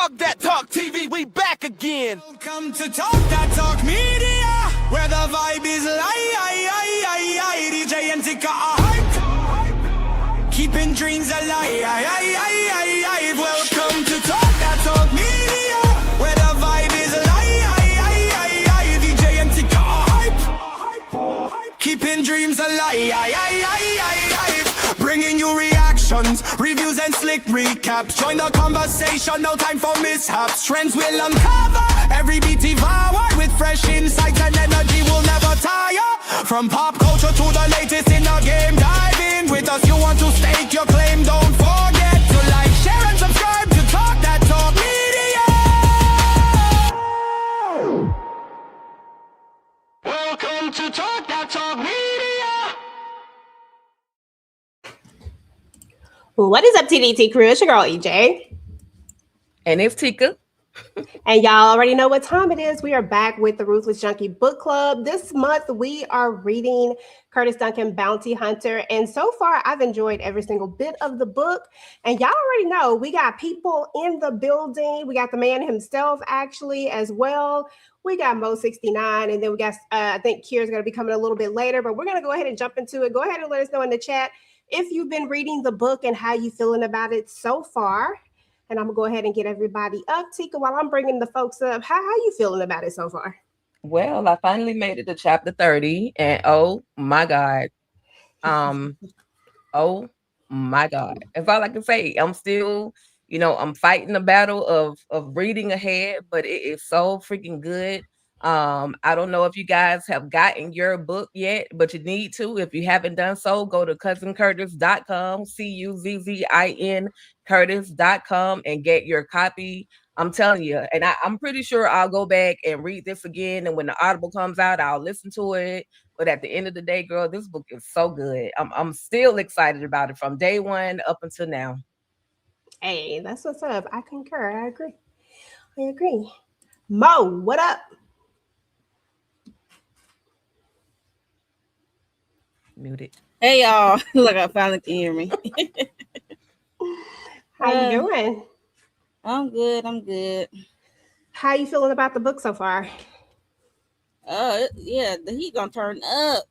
Talk That Talk TV, we back again. Welcome to Talk That Talk Media, where the vibe is live. DJ and Tika are hype, keeping dreams alive. Welcome to Talk That Talk Media, where the vibe is live. DJ and Tika are hype, keeping dreams alive. Bringing you reactions, reviews and slick recaps. Join the conversation, no time for mishaps. Trends will uncover, every beat devoured with fresh insights and energy will never tire. From pop culture to the latest in the game, dive in with us. You want to stake your claim, don't forget to like, share and subscribe to Talk That Talk Media. Welcome to Talk That Talk Media. What is up, TDT crew? It's your girl, EJ. And it's Tika. And y'all already know what time it is. We are back with the Ruthless Junky Book Club. This month, we are reading Curtis Duncan, Bounty Hunter. And so far, I've enjoyed every single bit of the book. And y'all already know we got people in the building. We got the man himself, actually, as well. We got Mo69, and then we got, I think Kira's going to be coming a little bit later. But we're going to go ahead and jump into it. Go ahead and let us know in the chat if you've been reading the book and how you feeling about it so far. And I'm gonna go ahead and get everybody up. Tika, while I'm bringing the folks up, how you feeling about it so far? Well, I finally made it to chapter 30, and oh my God. Oh my God. That's all I can say. I'm still, I'm fighting the battle of reading ahead, but it is so freaking good. I don't know if you guys have gotten your book yet, but you need to. If you haven't done so, go to cousincurtis.com, CUZZIN Curtis.com, and get your copy. I'm telling you, and I'm pretty sure I'll go back and read this again. And when the Audible comes out, I'll listen to it. But at the end of the day, girl, this book is so good. I'm still excited about it from day one up until now. Hey, that's what's up. I concur. I agree. Mo, what up? Muted. Hey y'all, look, I finally can hear me. How you doing? I'm good. How you feeling about the book so far? Yeah, the heat gonna turn up.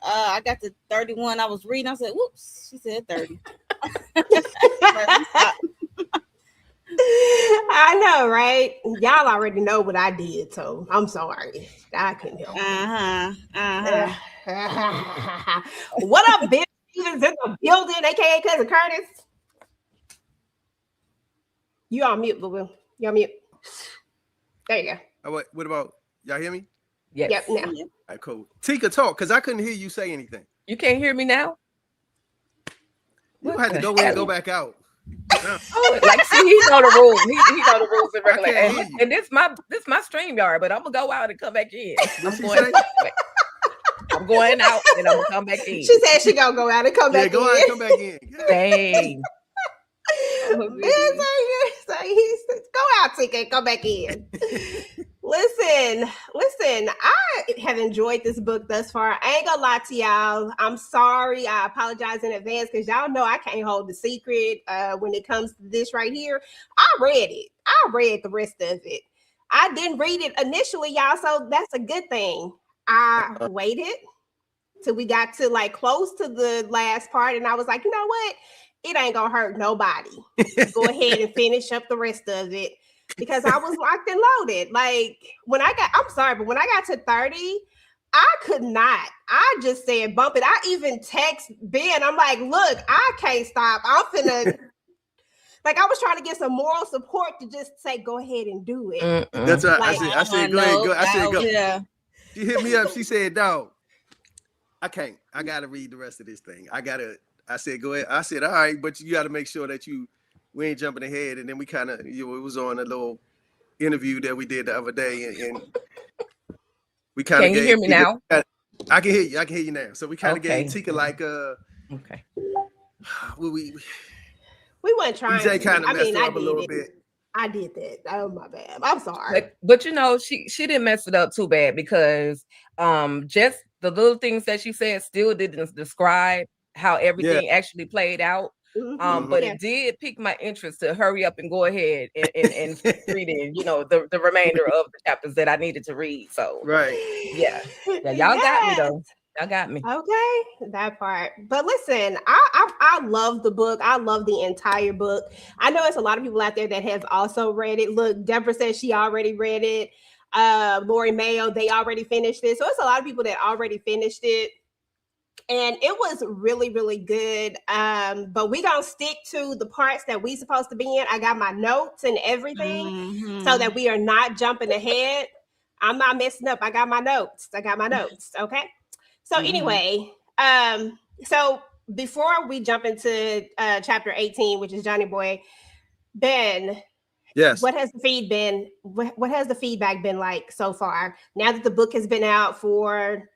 I got to 31. I was reading. I said, "Whoops!" She said 30. I know, right? Y'all already know what I did, so I'm sorry. I couldn't help it. What up, bitch? Stevens in the building, aka Cousin Curtis. You on mute, boo boo. You on mute. There you go. Oh, what about y'all hear me? Yes. Yep. Now. All right, cool. Tika, talk, because I couldn't hear you say anything. You can't hear me now? You had to go in and go back out. No. Like, see, he know the rules. He know the rules in regular. And this my stream yard, but I'm gonna go out and come back in. I'm going out and I'm gonna come back in. She said she gonna go out and come back in. Go out and come back in. Dang. Go out, Tika, and come back in. Listen, I have enjoyed this book thus far. I ain't gonna lie to y'all. I'm sorry. I apologize in advance because y'all know I can't hold the secret when it comes to this right here. I read it. I read the rest of it. I didn't read it initially, y'all, so that's a good thing. I waited till we got to like close to the last part, and I was like, you know what? It ain't gonna hurt nobody. Go ahead and finish up the rest of it. Because I was locked and loaded. Like I'm sorry, but when I got to 30, I could not. I just said bump it. I even text Ben. I'm like, look, I can't stop. I'm finna. Like I was trying to get some moral support to just say, go ahead and do it. That's right. Like, I said, go ahead. Go. I said, go. Yeah. She hit me up. She said, dog, I can't. I gotta read the rest of this thing. I said, go ahead. I said, all right, but you got to make sure that we ain't jumping ahead. And then we kind of, it was on a little interview that we did the other day, and we kind of. Can you hear me now? I can hear you. I can hear you now. So we kind of gave Tika like okay. We weren't trying. EJ kind of messed up a little bit. I did that. Oh my bad. I'm sorry. But she didn't mess it up too bad because just the little things that she said still didn't describe how everything actually played out. But Yeah. it did pique my interest to hurry up and go ahead and finish reading, the remainder of the chapters that I needed to read. So Right. yeah, y'all got me though. Y'all got me. Okay, that part. But listen, I love the book. I love the entire book. I know it's a lot of people out there that have also read it. Look, Deborah says she already read it. Lori Mayo, they already finished it. So it's a lot of people that already finished it. And it was really, really good. But we gonna stick to the parts that we supposed to be in. I got my notes and everything so that we are not jumping ahead. I'm not messing up. I got my notes. Okay. So anyway, so before we jump into chapter 18, which is Johnny Boy, Ben, Yes. what has the feedback been like so far? Now that the book has been out for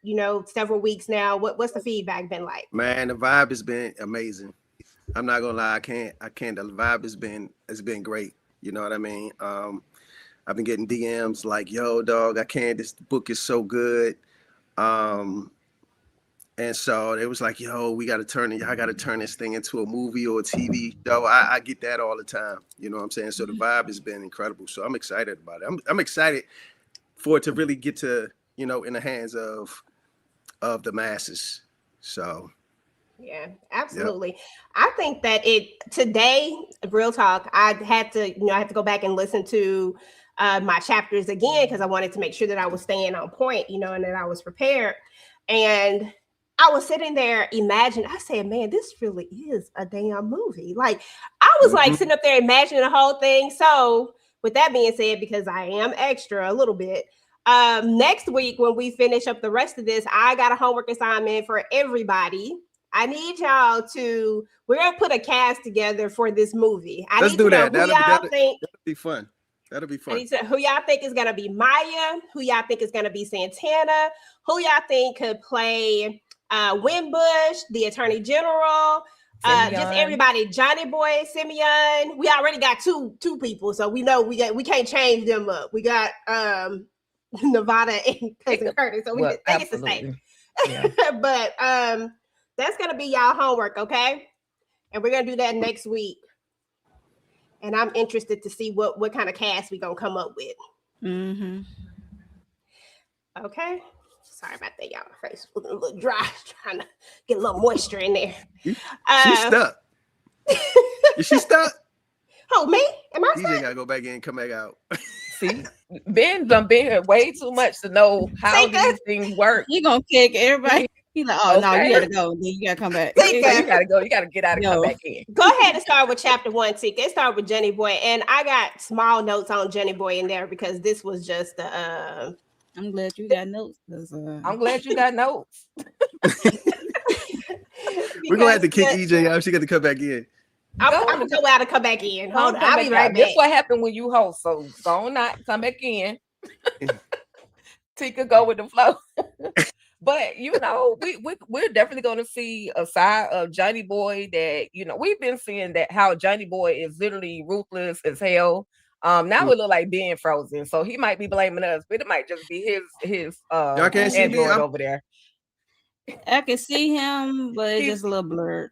several weeks now, what's the feedback been like? Man, the vibe has been amazing. I'm not gonna lie, I can't. The vibe has been great. You know what I mean? I've been getting DMs like, yo, dog, I can't. This book is so good. And so it was like, yo, I got to turn this thing into a movie or a TV show. I get that all the time. You know what I'm saying? So the vibe has been incredible. So I'm excited about it. I'm excited for it to really get to, in the hands of the masses. So. Yeah, absolutely. Yep. I think that today, real talk, I had to go back and listen to my chapters again because I wanted to make sure that I was staying on point, and that I was prepared. And I was sitting there I said, man, this really is a damn movie. Like I was like sitting up there imagining the whole thing. So with that being said, because I am extra a little bit, next week when we finish up the rest of this, I got a homework assignment for everybody. I need y'all we're going to put a cast together for this movie. Let's do that. That'll be fun. That'll be fun. Who y'all think is going to be Maya? Who y'all think is going to be Santana? Who y'all think could play Wimbush, the Attorney General? Just everybody. Johnny Boy, Simeon. We already got two people, so we know we can't change them up. We got Nevada and Cousin Curtis, so they get to stay. Yeah. But that's gonna be y'all homework, okay? And we're gonna do that next week. And I'm interested to see what kind of cast we gonna come up with. Mm-hmm. Okay. Sorry about that, y'all. My face was a little dry, trying to get a little moisture in there. She's stuck. Is she stuck? Oh, me? Am I stuck? DJ gotta go back in and come back out. See, Ben done been here way too much to know how these things work. He gonna kick everybody. He's like, oh, no, you gotta go. Then you gotta come back. You gotta go. You gotta get out and come back in. Go ahead and start with chapter 1, Tika. Let's start with Johnny Boy. And I got small notes on Johnny Boy in there because this was just I'm glad you got notes. I'm glad you got notes. We're gonna have to kick EJ out. She got to come back in. I'm gonna go out and come back in. Hold on, I'll be right back. That's what happened when you host. So go on out, come back in. Tika, go with the flow. But we're definitely going to see a side of Johnny Boy that we've been seeing that how Johnny Boy is literally ruthless as hell. Now it look like being frozen, so he might be blaming us, but it might just be his y'all can't see me over there. I can see him, but it's just a little blurred.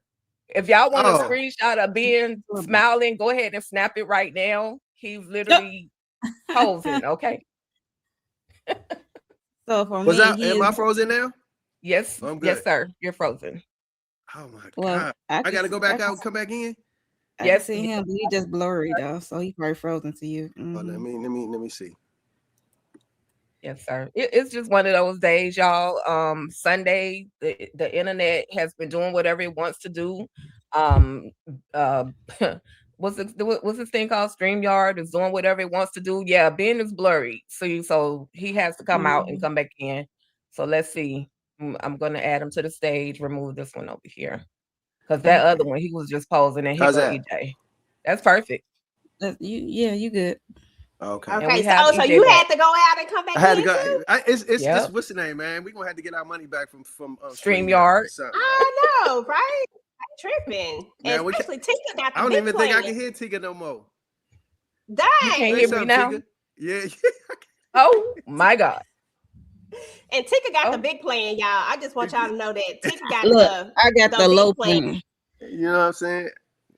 If y'all want a screenshot of Ben smiling, go ahead and snap it right now. He's literally posing. Okay. So for me, am I frozen now? Yes, yes, sir. You're frozen. Oh my god! I gotta go back out and come back in. Yes, see him, but he just blurry though, so he probably frozen to you. Mm-hmm. Oh, let me see. Yes, sir. It's just one of those days, y'all. Sunday, the internet has been doing whatever it wants to do. What's this thing called? StreamYard is doing whatever it wants to do. Yeah, Ben is blurry. So he has to come out and come back in. So let's see. I'm gonna add him to the stage, remove this one over here. Because that other one, he was just posing and he was EJ. That's perfect. You good. Okay. Okay, so you had to go out and come back. I had to go. It's what's the name, man? We're gonna have to get our money back from StreamYard. I know, right? I'm tripping. Man, especially Tika got the I don't even think I can hear Tika no more. Dang. You can't hear me now? Tika? Yeah. Oh my God. And Tika got the big plan, y'all. I just want y'all to know that Tika got I got the low plan. You know what I'm saying?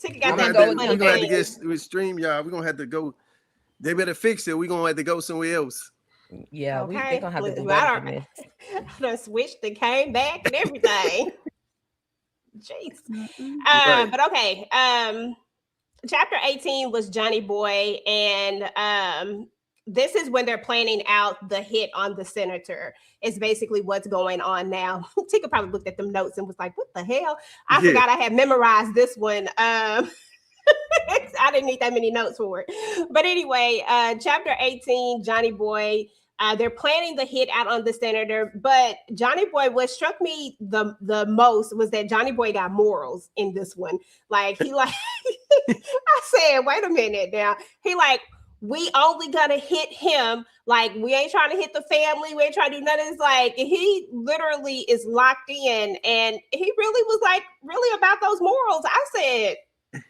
Tika got I'm that gonna go good with money. We're gonna have to Thing. get with StreamYard. We're gonna have to go. They better fix it. We're gonna have to go somewhere else. Yeah, they're gonna have to do Well, better than this. I done switched and came back and everything. Jeez. Right. But okay. Chapter 18 was Johnny Boy, and this is when they're planning out the hit on the senator. It's basically what's going on now. Tika probably looked at them notes and was like, "What the hell?" I forgot I had memorized this one. I didn't need that many notes for it. But anyway, chapter 18, Johnny Boy. They're planning the hit out on the senator, but Johnny Boy, what struck me the most was that Johnny Boy got morals in this one. Like he like I said, wait a minute now. He like, we only gonna hit him. Like, we ain't trying to hit the family. We ain't trying to do nothing. It's like he literally is locked in, and he really was like really about those morals. I said,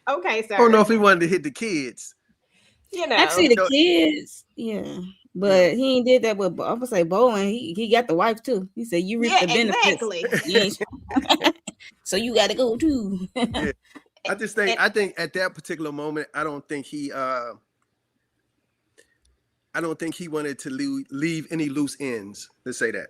okay, sir. I don't know if he wanted to hit the kids. You know, Actually, the kids, yeah. But he ain't did that with, I would say, Bowen. He got the wife too. He said, "You reap the benefits." Exactly. So you got to go too. Yeah. I think at that particular moment, I don't think he wanted to leave any loose ends. Let's say that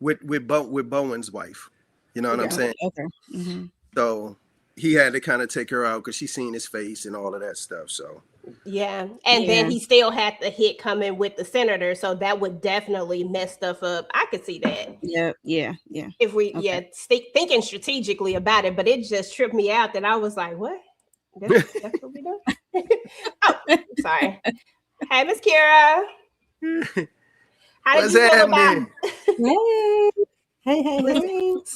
with Bowen's wife. You know what I'm saying? Okay. Mm-hmm. So he had to kind of take her out because she seen his face and all of that stuff. So. Yeah, and then he still had the hit coming with the senator, so that would definitely mess stuff up. I could see that. Yeah. If we, thinking strategically about it, but it just tripped me out that I was like, "What? That's what we do?" Oh, sorry. Hey, Miss Kira. How did you feel about? Hey.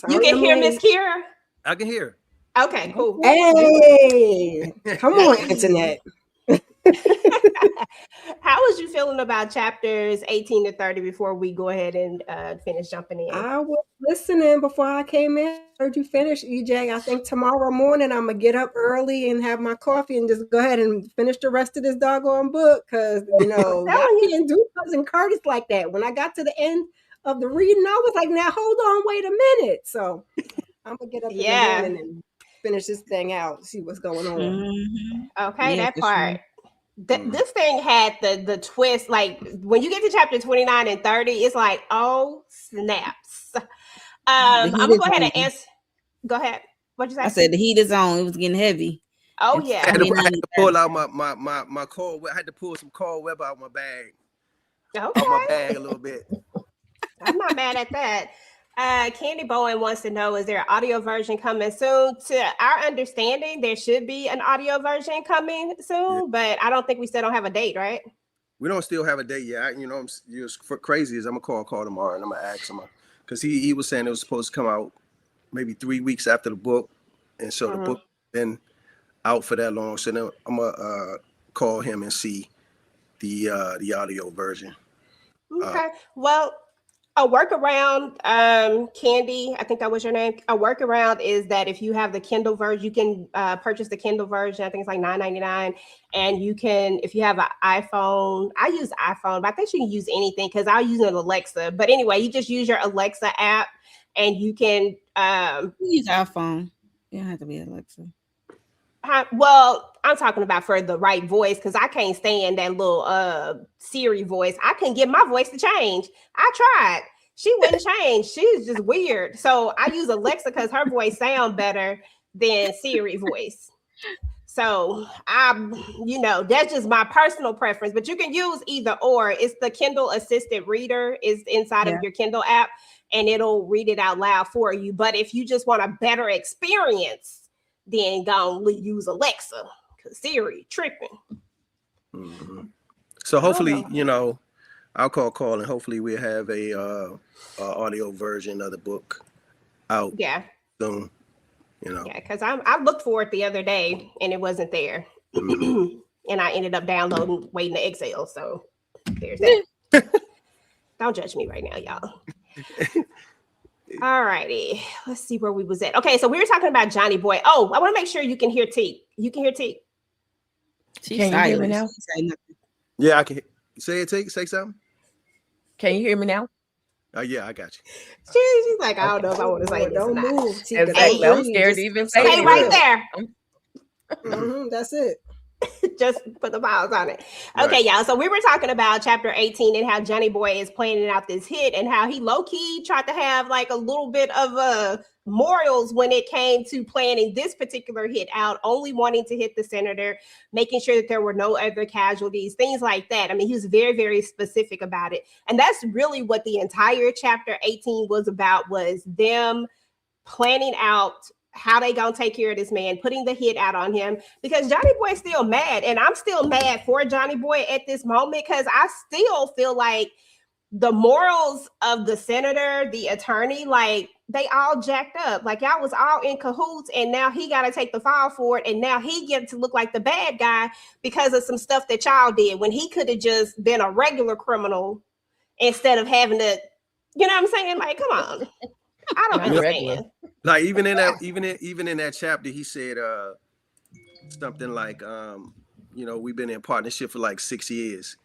You can hear Miss Kira. I can hear. Okay, cool. Hey, come on, internet. How was you feeling about chapters 18 to 30 before we go ahead and finish jumping in? I was listening before I came in. Heard you finish, EJ. I think tomorrow morning I'm gonna get up early and have my coffee and just go ahead and finish the rest of this doggone book because y'all can't do Cousin Curtis like that. When I got to the end of the reading, I was like, "Now hold on, wait a minute." So I'm gonna get up in the morning and finish this thing out, see what's going on. Mm-hmm. Okay, that part. This thing had the twist. Like when you get to chapter 29 and 30, it's like, oh snaps. I'm gonna go ahead and answer. Go ahead. What'd you say? I said the heat is on. It was getting heavy. Oh yeah. I had to pull out my cord. I had to pull some cord web out my bag. Okay. Out my bag a little bit. I'm not mad at that. Candy Bowen wants to know, is there an audio version coming soon? To our understanding, there should be an audio version coming soon, but I don't think we still don't have a date, right? We don't still have a date yet. You know, I'm just for crazy as I'm gonna call tomorrow and I'm gonna ask him because he was saying it was supposed to come out maybe 3 weeks after the book, and so the book been out for that long. So then I'm gonna call him and see the audio version. Okay. Well, a workaround, Candy, I think that was your name. A workaround is that if you have the Kindle version, you can purchase the Kindle version. I think it's like $9.99. And you can, if you have an iPhone, I use iPhone, but I think you can use anything because I'll use an Alexa. But anyway, you just use your Alexa app and you can use iPhone. You don't have to be Alexa. Well, I'm talking about for the right voice because I can't stand that little Siri voice. I couldn't get my voice to change. I tried. She wouldn't change. She's just weird. So I use Alexa because her voice sounds better than Siri voice. So that's just my personal preference. But you can use either or. It's the Kindle Assistant Reader is inside of your Kindle app, and it'll read it out loud for you. But if you just want a better experience, then go use Alexa because Siri tripping. Mm-hmm. So hopefully, I'll call and hopefully we'll have a audio version of the book out. Yeah. Soon. Yeah, because I looked for it the other day and it wasn't there, and I ended up downloading waiting to Excel. So there's that. Don't judge me right now, y'all. All righty, let's see where we was at. Okay, so we were talking about Johnny Boy. Oh, I want to make sure you can hear T. You can hear T. Can you hear me now? Yeah, I can. Say it. Say something. Can you hear me now? Yeah, I got you. She's like, I don't know if I want to say this. Don't move. Hey, I'm scared to even say Stay it. right there. That's it. Just put the miles on it. Right. Okay, y'all. So we were talking about chapter 18 and how Johnny Boy is planning out this hit and how he low-key tried to have like a little bit of morals when it came to planning this particular hit out, only wanting to hit the senator, making sure that there were no other casualties, things like that. I mean, he was very, very specific about it. And that's really what the entire chapter 18 was about, was them planning out how they gonna take care of this man, putting the hit out on him, because Johnny Boy's still mad, and I'm still mad for Johnny Boy at this moment, because I still feel like the morals of the senator, the attorney, like they all jacked up. Like y'all was all in cahoots, and now he got to take the fall for it, and now he gets to look like the bad guy because of some stuff that y'all did, when he could have just been a regular criminal instead of having to, you know what I'm saying? Like, come on. I don't understand. Like even in that chapter, he said something like, we've been in partnership for like 6 years,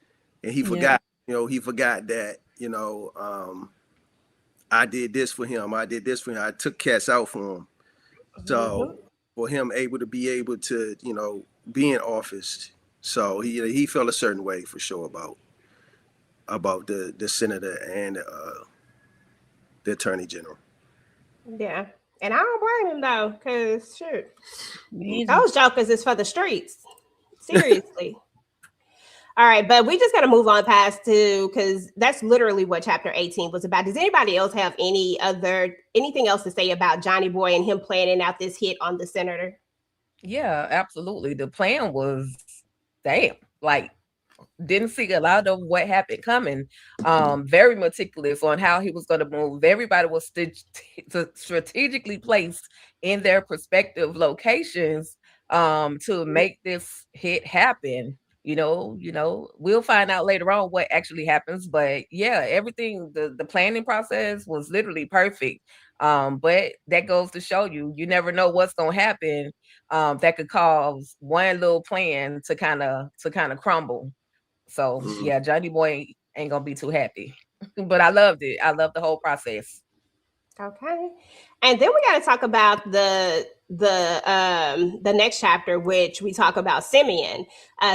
and he forgot, that, I did this for him. I took cats out for him. So for him able to be in office, so he felt a certain way for sure about the senator and the attorney general. Yeah. And I don't blame him though, because shoot, those jokers is for the streets. Seriously. All right, but we just got to move on past because that's literally what chapter 18 was about. Does anybody else have anything else to say about Johnny Boy and him planning out this hit on the senator? Yeah, absolutely. The plan was, like, didn't see a lot of what happened coming. Very meticulous on how he was going to move. Everybody was strategically placed in their respective locations to make this hit happen. We'll find out later on what actually happens, but yeah, everything, the planning process was literally perfect. But that goes to show you never know what's going to happen that could cause one little plan to kind of crumble. So yeah, Johnny Boy ain't gonna be too happy, but I loved it. I loved the whole process. Okay, and then we got to talk about the next chapter, which we talk about Simeon.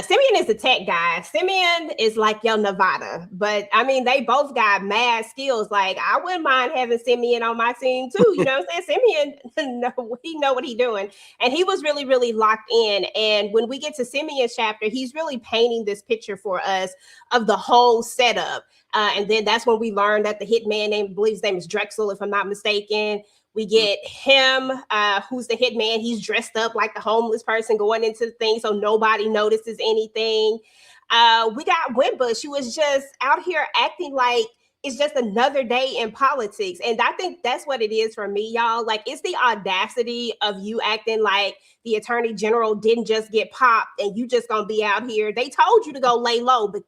Simeon is the tech guy. Simeon is like your Nevada, but I mean they both got mad skills. Like I wouldn't mind having Simeon on my team too. You know what I'm saying? Simeon, he know what he's doing, and he was really, really locked in. And when we get to Simeon's chapter, he's really painting this picture for us of the whole setup. And then that's when we learn that the hitman I believe his name is Drexel, if I'm not mistaken. We get him, who's the hitman. He's dressed up like the homeless person going into the thing so nobody notices anything. We got Wimbush, who was just out here acting like it's just another day in politics. And I think that's what it is for me, y'all. Like, it's the audacity of you acting like the attorney general didn't just get popped and you just gonna be out here. They told you to go lay low, but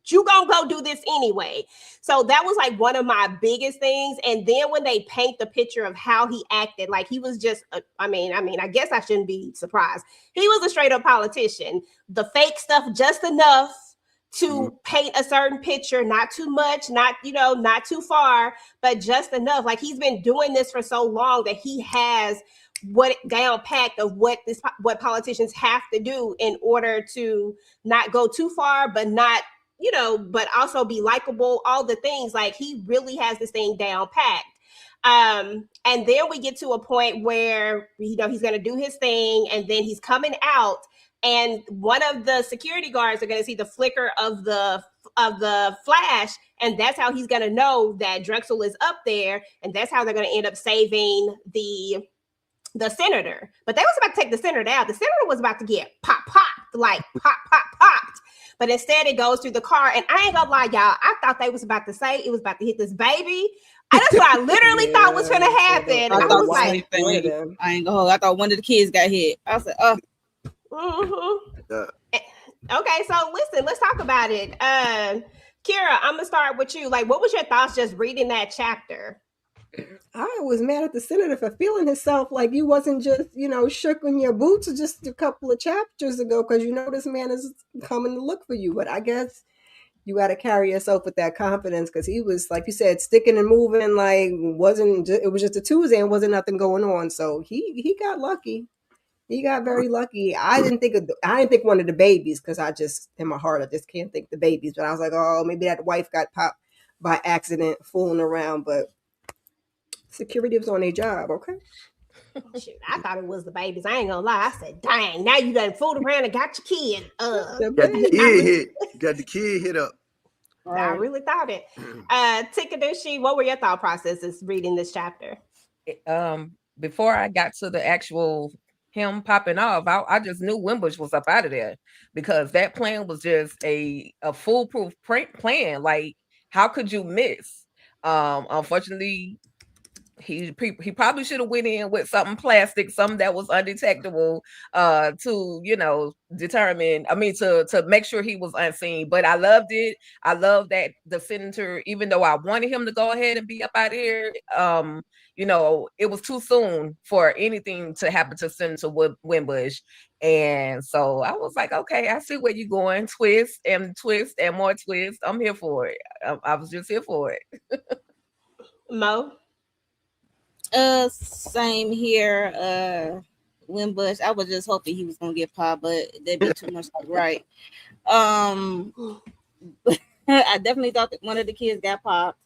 you gonna go do this anyway. So that was like one of my biggest things. And then when they paint the picture of how he acted, like he was just, I guess I shouldn't be surprised. He was a straight up politician. The fake stuff just enough to paint a certain picture, not too much, not too far, but just enough. Like he's been doing this for so long that he has what down packed of what politicians have to do in order to not go too far, but not, but also be likable, all the things. Like he really has this thing down packed. And then we get to a point where, he's going to do his thing and then he's coming out and one of the security guards are going to see the flicker of the flash. And that's how he's going to know that Drexel is up there. And that's how they're going to end up saving the senator. But they was about to take the senator out. The senator was about to get popped, popped. But instead it goes through the car. And I ain't gonna lie, y'all, I thought they was about to say it was about to hit this baby. That's what I literally thought was gonna happen. I was like, I thought one of the kids got hit. I said, Okay, so listen, let's talk about it. Kira, I'm gonna start with you. Like, what was your thoughts just reading that chapter? I was mad at the senator for feeling himself like you wasn't just, shook in your boots just a couple of chapters ago because this man is coming to look for you. But I guess you got to carry yourself with that confidence because he was, like you said, sticking and moving like it was just a Tuesday and wasn't nothing going on. So he got lucky. He got very lucky. I didn't think one of the babies, because I just in my heart I just can't think the babies. But I was like, oh, maybe that wife got popped by accident fooling around. But security was on their job, okay? Shoot, I thought it was the babies. I ain't gonna lie. I said, dang, now you done fooled around and got your kid. The Got the baby. kid hit. Got the kid hit up. I really thought it. Tikadushi, what were your thought processes reading this chapter? Before I got to the actual him popping off, I just knew Wimbush was up out of there, because that plan was just a foolproof plan. Like, how could you miss? Unfortunately, he probably should have went in with something plastic, something that was undetectable, to determine. I mean, to make sure he was unseen. But I loved it. I love that the senator, even though I wanted him to go ahead and be up out here, it was too soon for anything to happen to Senator Wimbush. And so I was like, okay, I see where you're going. Twist and more twist. I'm here for it. I was just here for it. Mo? Same here. Wimbush, I was just hoping he was gonna get popped, but that'd be too much like right. I definitely thought that one of the kids got popped,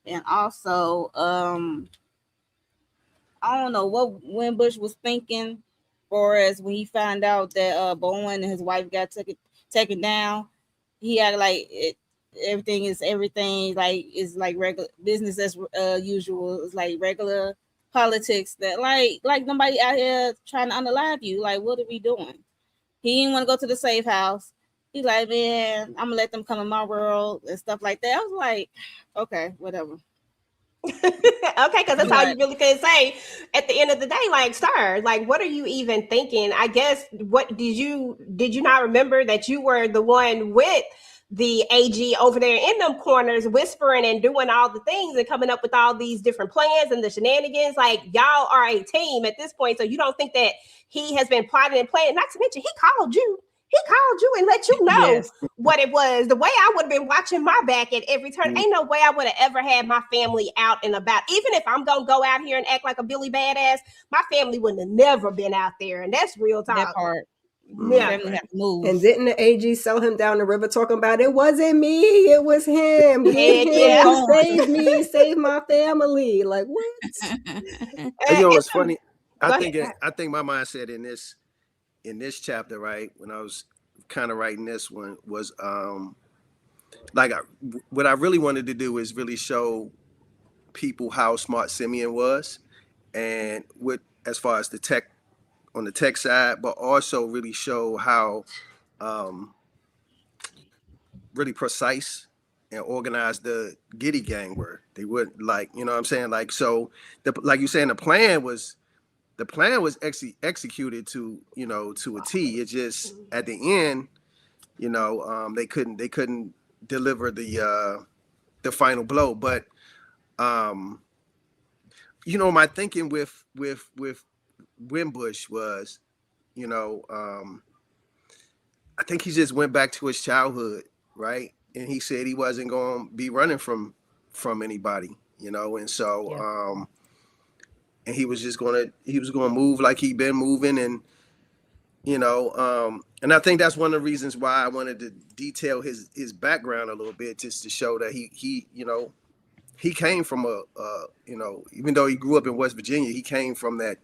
and also I don't know what Wimbush was thinking, for as when he found out that Bowen and his wife got taken down. He had like it. Everything is like regular business as usual. It's like regular politics that like nobody out here trying to unalive you. Like, what are we doing? He didn't want to go to the safe house. He's like, man, I'm gonna let them come in my world and stuff like that. I was like, okay, whatever. Okay, because that's all you really could say at the end of the day. Like, sir, like, what are you even thinking? I guess, what did you not remember that you were the one with the AG over there in them corners whispering and doing all the things and coming up with all these different plans and the shenanigans? Like, y'all are a team at this point, so you don't think that he has been plotting and planning? Not to mention, he called you and let you know what it was. The way I would have been watching my back at every turn. Ain't no way I would have ever had my family out and about. Even if I'm gonna go out here and act like a Billy Badass, my family wouldn't have never been out there. And that's real talk. That part. Yeah. And didn't the AG sell him down the river talking about it wasn't me, it was him. Save me, save my family. Like, what? It's funny. I think my mindset in this chapter, right, when I was kind of writing this one, was what I really wanted to do is really show people how smart Simeon was, and with as far as the tech on the tech side, but also really show how really precise and organized the Giddy gang were. They would, like, you know what I'm saying? Like, so like you saying, the plan was executed to a T. It just at the end, they couldn't deliver the final blow. But my thinking with Wimbush was, I think he just went back to his childhood, right? And he said he wasn't going to be running from anybody, and so and he was going to move like he'd been moving, and and I think that's one of the reasons why I wanted to detail his background a little bit, just to show that he came from even though he grew up in West Virginia, he came from that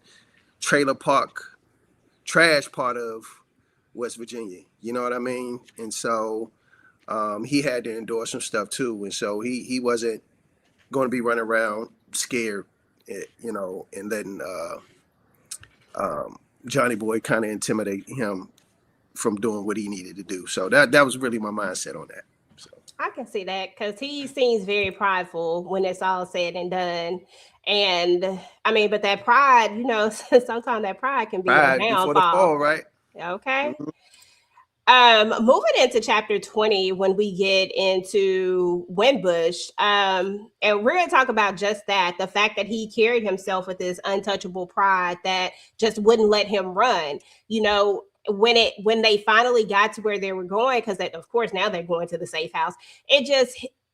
trailer park trash part of West Virginia, you know what I mean? And so he had to endure some stuff too, and so he wasn't going to be running around scared, and letting Johnny Boy kind of intimidate him from doing what he needed to do. So that was really my mindset on that. So I can see that, because he seems very prideful when it's all said and done. And I mean, but that pride, sometimes that pride can be a downfall. Before the fall, right? Okay. Mm-hmm. Moving into chapter 20, when we get into Wimbush, and we're going to talk about just that, the fact that he carried himself with this untouchable pride that just wouldn't let him run. When they finally got to where they were going, because of course now they're going to the safe house, it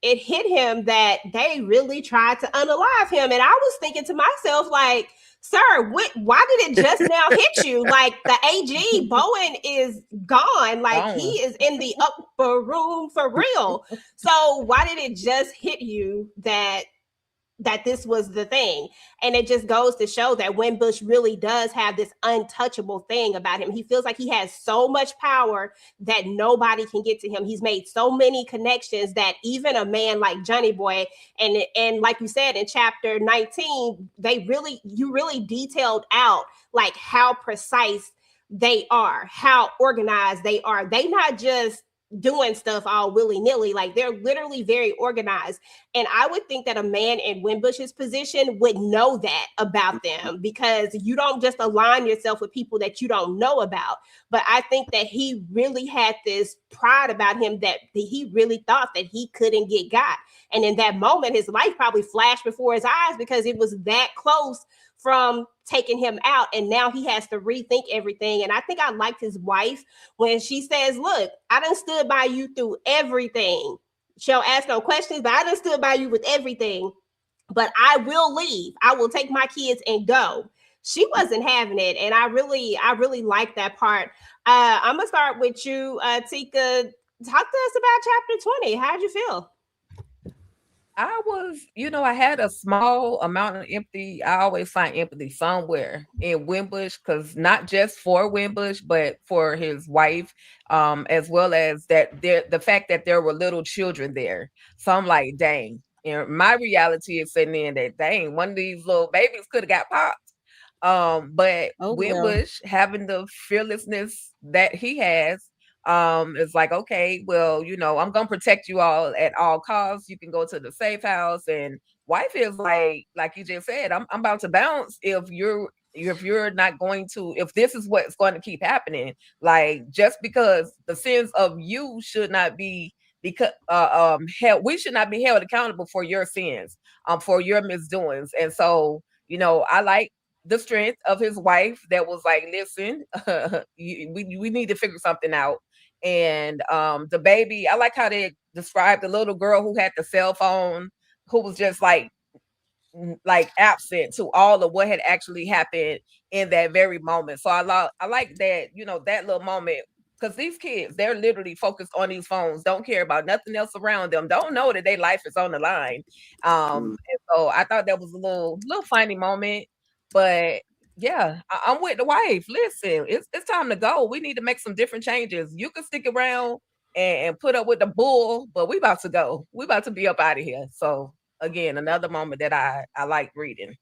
it hit him that they really tried to unalive him. And I was thinking to myself, like, sir, why did it just now hit you? Like, the AG, Bowen, is gone. Like, he is in the upper room for real. So why did it just hit you that this was the thing? And it just goes to show that Wimbush really does have this untouchable thing about him. He feels like he has so much power that nobody can get to him. He's made so many connections that even a man like Johnny Boy, and like you said in chapter 19, you really detailed out like how precise they are, how organized they are. They not just doing stuff all willy-nilly, like they're literally very organized. And I would think that a man in Wimbush's position would know that about them, because you don't just align yourself with people that you don't know about. But I think that he really had this pride about him that he really thought that he couldn't get got. And in that moment, his life probably flashed before his eyes, because it was that close from taking him out. And now he has to rethink everything. And I think I liked his wife when she says, look, I done stood by you through everything. She'll ask no questions, but I done stood by you with everything. But I will leave. I will take my kids and go. She wasn't having it. And I really like that part. I'm going to start with you, Tika. Talk to us about chapter 20. How'd you feel? I was, I had a small amount of empathy. I always find empathy somewhere in Wimbush, because not just for Wimbush, but for his wife, as well as that the fact that there were little children there. So I'm like, dang. And my reality is sitting in that, dang, one of these little babies could have got popped. But Wimbush having the fearlessness that he has, it's like, okay, well, I'm gonna protect you all at all costs. You can go to the safe house. And wife is like you just said, I'm about to bounce if you're not going to, if this is what's going to keep happening. Like, just because the sins of you should not be, because we should not be held accountable for your sins, for your misdoings. And so, I like the strength of his wife that was like, listen, we need to figure something out. And the baby, I like how they described the little girl who had the cell phone, who was just like absent to all of what had actually happened in that very moment. So I like that, that little moment, because these kids, they're literally focused on these phones, don't care about nothing else around them, don't know that their life is on the line. And so I thought that was a little funny moment. But yeah, I'm with the wife. Listen, it's time to go. We need to make some different changes. You can stick around and put up with the bull, but we about to go. We about to be up out of here. So again, another moment that I like reading.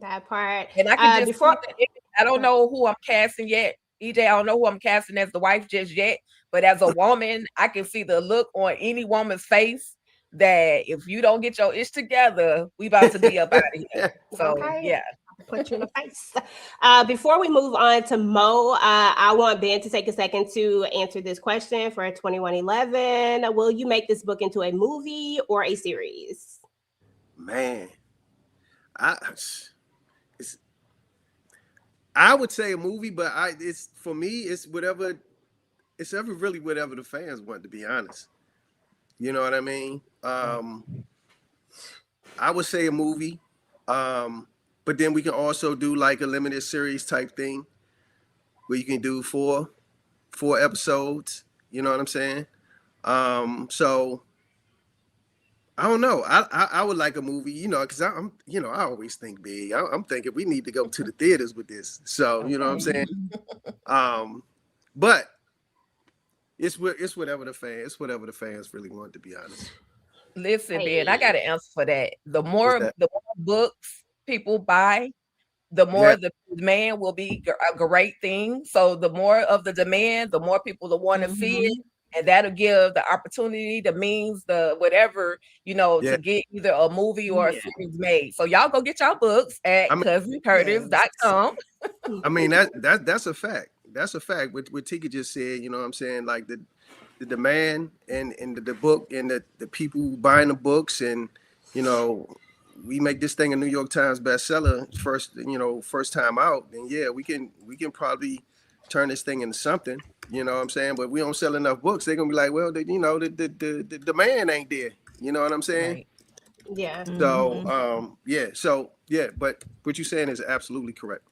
That part. And I can just I don't know who I'm casting yet. EJ, I don't know who I'm casting as the wife just yet. But as a woman, I can see the look on any woman's face that if you don't get your ish together, we about to be up out of here. So yeah. Put you in the face. Before we move on to Mo, I want Ben to take a second to answer this question for 2111. Will you make this book into a movie or a series? Man, I would say a movie, but it's for me, it's ever really whatever the fans want, to be honest. You know what I mean? I would say a movie. But then we can also do like a limited series type thing where you can do four episodes. You know what I'm saying? So I don't know. I would like a movie, because I'm, I always think big. I'm thinking we need to go to the theaters with this. So you know what I'm saying? But it's whatever the fans really want, to be honest. Listen, Ben, I got an answer for that. The more books people buy, the more the demand will be a great thing. So the more of the demand, the more people will want to see it, and that'll give the opportunity, the means, the whatever, to get either a movie or a series made. So y'all go get y'all books at cousincurtis.com. I mean, that's a fact. That's a fact. What Tika just said, you know what I'm saying? Like the demand and the book and the people buying the books, and we make this thing a New York Times bestseller first time out, then we can probably turn this thing into something, you know what I'm saying? But we don't sell enough books, they're gonna be like, well, the demand ain't there, You know what I'm saying? Right. Yeah. So but what you're saying is absolutely correct.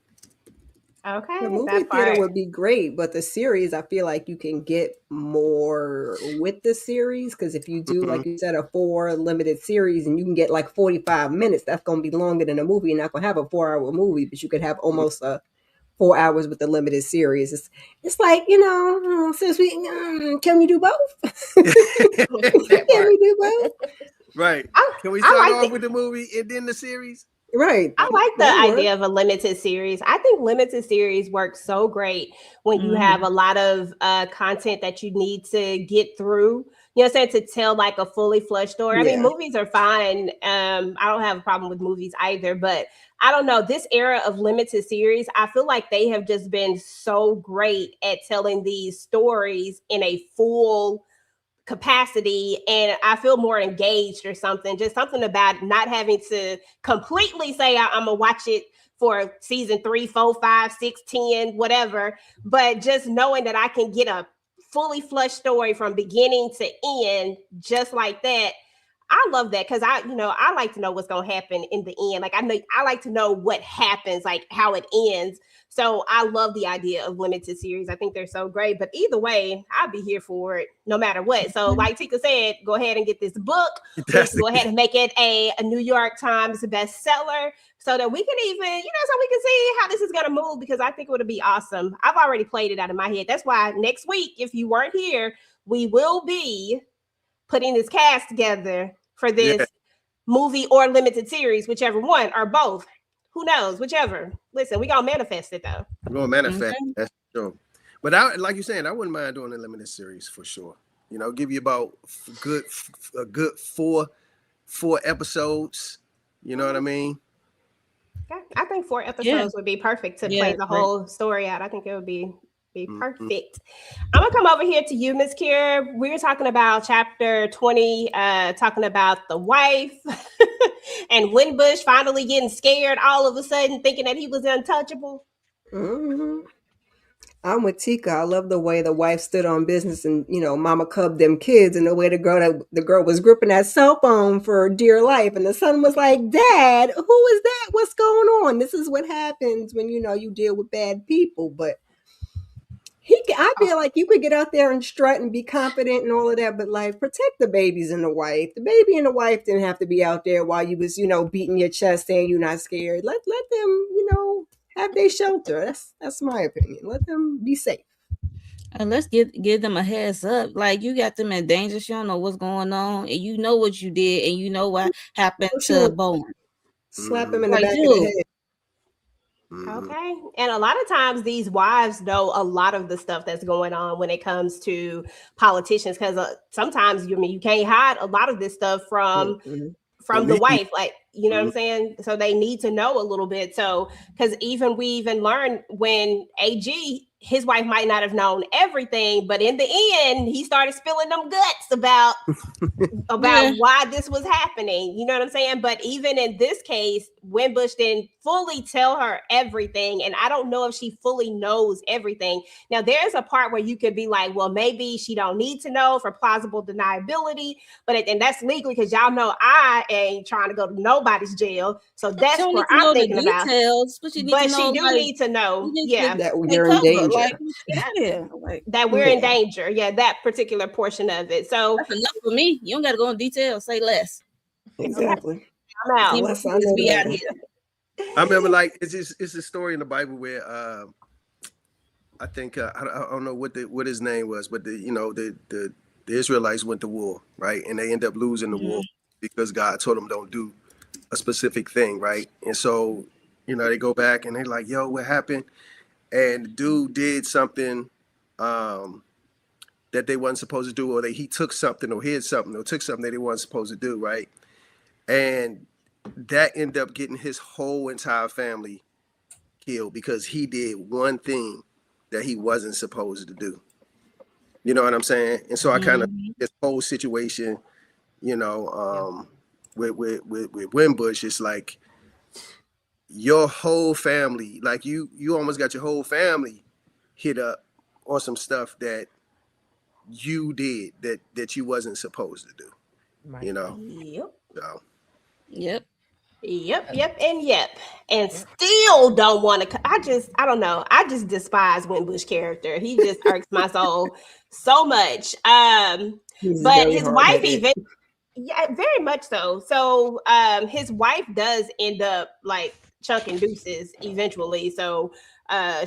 Okay. The movie That theater part. would be great, but the series, I feel like you can get more with the series because if you do, Mhm. like you said, a 4 limited series and you can get like 45 minutes, that's going to be longer than a movie. You're not going to have a 4-hour movie, but you could have almost 4 hours with the limited series. It's like, since can we do both? That Can part. we do both? Right. I, Can we I start like off the with the movie and then the series? Right. I like the That'll work. idea of a limited series. I think limited series works so great when you have a lot of content that you need to get through. You know what I'm saying? To tell like a fully fleshed story. I mean, Yeah. movies are fine. I don't have a problem with movies either, but I don't know. This era of limited series, I feel like they have just been so great at telling these stories in a full capacity, and I feel more engaged or something. Just something about not having to completely say I'm gonna watch it for season 3, 4, 5, 6, 10, whatever, but just knowing that I can get a fully flushed story from beginning to end just like that. I love that because I like to know what's gonna happen in the end. Like I like to know what happens, like how it ends. So I love the idea of limited series. I think they're so great. But either way, I'll be here for it no matter what. So, like Tika said, go ahead and get this book. We need That's to go ahead and make it a New York Times bestseller so that we can even, so we can see how this is going to move because I think it would be awesome. I've already played it out of my head. That's why next week, if you weren't here, we will be putting this cast together for this Yeah. movie or limited series, whichever one or both. Who knows? Whichever. Listen, we gonna manifest it though. We're gonna manifest. Okay. That's true. But I, like you're saying, I wouldn't mind doing a limited series for sure. Give you about a good four episodes. You know what I mean? I think 4 Yeah. episodes would be perfect to play Yeah. the Great. whole story out. I think it would be Mhm. perfect. I'm gonna come over here to you, Miss Kier. We were talking about chapter 20, talking about the wife and Winbush finally getting scared all of a sudden, thinking that he was untouchable. hmm I'm with Tika. I love the way the wife stood on business and mama cubbed them kids, and the way the girl was gripping that cell phone for dear life, and the son was like, "Dad, who is that? What's going on? This is what happens when you deal with bad people." But I feel like you could get out there and strut and be confident and all of that, but like protect the babies and the wife. The baby and the wife didn't have to be out there while you was beating your chest saying you're not scared. Let them have their shelter. That's my opinion. Let them be safe. And let's give them a heads up. Like you got them in danger. She don't know what's going on, and you know what you did, and you know what happened to Bowen. Slap him in the Like, back of the dude, head. Mhm. Okay. And a lot of times these wives know a lot of the stuff that's going on when it comes to politicians because sometimes you can't hide a lot of this stuff from Mhm. the Believe. wife, like what I'm Mhm. saying. So they need to know a little bit. So because we even learned when his wife might not have known everything, but in the end he started spilling them guts about yeah, why this was happening. You know what I'm saying? But even in this case, Winbush didn't fully tell her everything. And I don't know if she fully knows everything. Now, there's a part where you could be like, well, maybe she don't need to know for plausible deniability. And that's legally because y'all know I ain't trying to go to nobody's jail. So she that's don't need where to I'm know the thinking about. details, but she need to But know she do like need to know, you need yeah, to That take you're in cover. danger. Like, get out of here. Like, that we're in Yeah. danger. Yeah, that particular portion of it. So that's enough for me. You don't got to go in detail. Say less. Exactly. I'm out. Team Unless I know be the out better. here. I remember like it's a story in the Bible where I think I don't know what his name was, but the Israelites went to war, right, and they end up losing the war because God told them don't do a specific thing, right, and so they go back and they're like, yo, what happened? And the dude did something that they wasn't supposed to do, or he took something or hid something or took something that they wasn't supposed to do, right, and that ended up getting his whole entire family killed because he did one thing that he wasn't supposed to do. You know what I'm saying? And so I kind of this whole situation, with Wimbush, it's like your whole family, like you almost got your whole family hit up on some stuff that you did that you wasn't supposed to do. Right. You know. Yep. So Yep. Yep. And still don't want to. I don't know. I just despise Winbush character. He just irks my soul so much. He's But very his wife hard-headed. even, yeah, very much so. So, his wife does end up like chunking deuces eventually. So,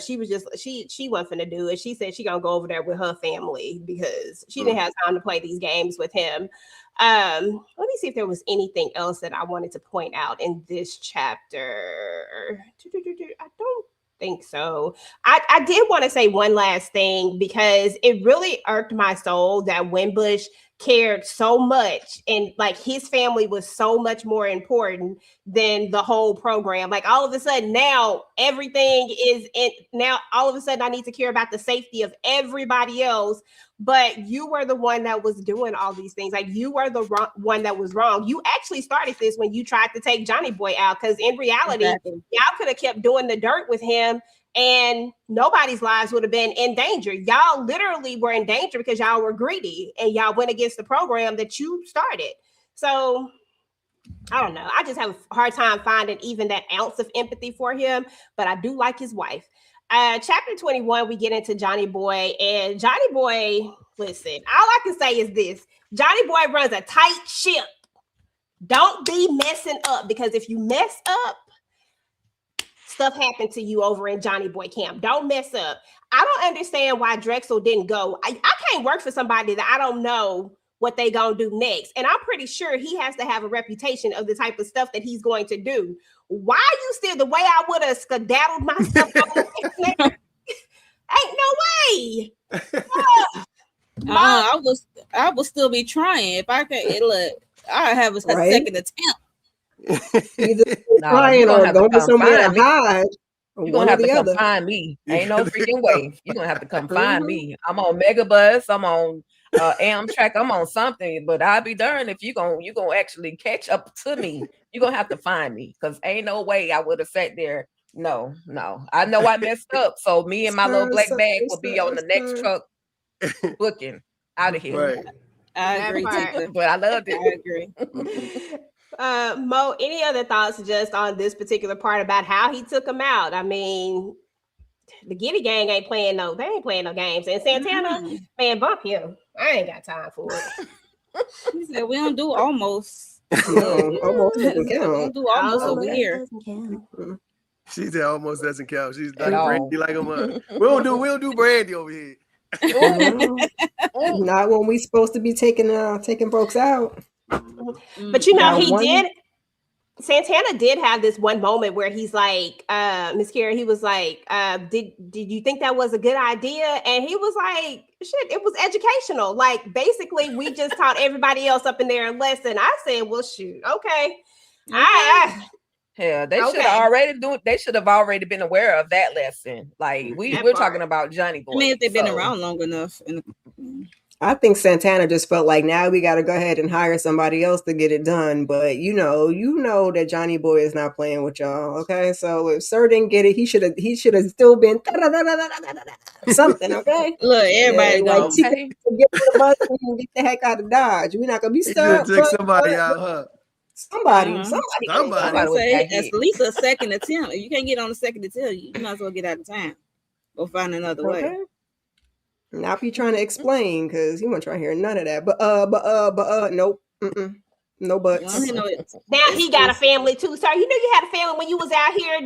she was just she wasn't finna do it. She said she gonna go over there with her family because she didn't have time to play these games with him. Let me see if there was anything else that I wanted to point out in this chapter. I don't think so. I did want to say one last thing because it really irked my soul that Winbush cared so much and like his family was so much more important than the whole program. Like all of a sudden now everything is in now all of a sudden I need to care about the safety of everybody else, but you were the one that was doing all these things. Like you were the one that was wrong. You actually started this when you tried to take Johnny Boy out because in reality y'all could have kept doing the dirt with him and nobody's lives would have been in danger. Y'all literally were in danger because y'all were greedy and y'all went against the program that you started. So I don't know. I just have a hard time finding even that ounce of empathy for him, but I do like his wife. Chapter 21, we get into Johnny Boy, and Johnny Boy, listen, all I can say is this: Johnny Boy runs a tight ship. Don't be messing up because if you mess up, stuff happened to you over in Johnny Boy camp. Don't mess up. I don't understand why Drexel didn't go. I can't work for somebody that I don't know what they gonna do next. And I'm pretty sure he has to have a reputation of the type of stuff that he's going to do. Why are you still the way I would have skedaddled myself? Ain't no way. I will still be trying if I can. Look, I have a second attempt. Either trying or going somewhere to hide. You're gonna have to come find me. Ain't no freaking way. You're gonna have to come find me. I'm on Megabus, I'm on Amtrak, I'm on something, but I'll be darned if you're gonna actually catch up to me. You're gonna have to find me because ain't no way I would have sat there. No. I know I messed up. So me and my little black bag will be on the next truck booking out of here. Right. I agree, but I loved it. I agree. Mo, any other thoughts just on this particular part about how he took him out? I mean, the Giddy Gang ain't playing no games. And Santana, man, bump him. I ain't got time for it. He said we don't do almost. Almost doesn't count. We don't do almost over here. She said almost doesn't count. She's like Brandy, like a mother. We don't do Brandy over here. Not when we supposed to be taking folks out. But you know, Santana did have this one moment where he's like, Miss Kara, he was like, did you think that was a good idea? And he was like, shit, it was educational. Like, basically, we just taught everybody else up in there a lesson. I said, well, shoot, okay. Yeah, they should have already been aware of that lesson. Like we're talking about Johnny Boy. I mean, if they've been around long enough. I think Santana just felt like now we got to go ahead and hire somebody else to get it done. But you know that Johnny Boy is not playing with y'all. Okay, so if Sir didn't get it, he should have still been something. Okay, look, everybody go get the heck out of Dodge. We're not gonna be stuck. Take somebody out, huh? Somebody. Say at least a second attempt. If you can't get on the second attempt, you might as well get out of town or find another way. Not be trying to explain because he won't try to hear none of that. But nope. No buts. Now he got a family too, sir. You knew you had a family when you was out here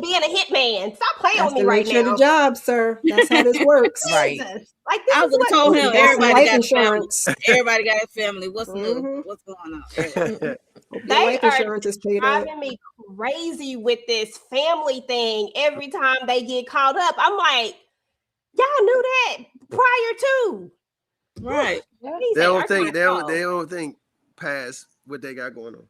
being a hitman. Stop playing with me right now. That's the job, sir. That's how this works. Right. Like this I would have told him everybody got insurance. Everybody got a family. What's new? What's going on? They are driving me crazy with this family thing. Every time they get caught up, I'm like, y'all knew that prior to. Right. They don't think past what they got going on.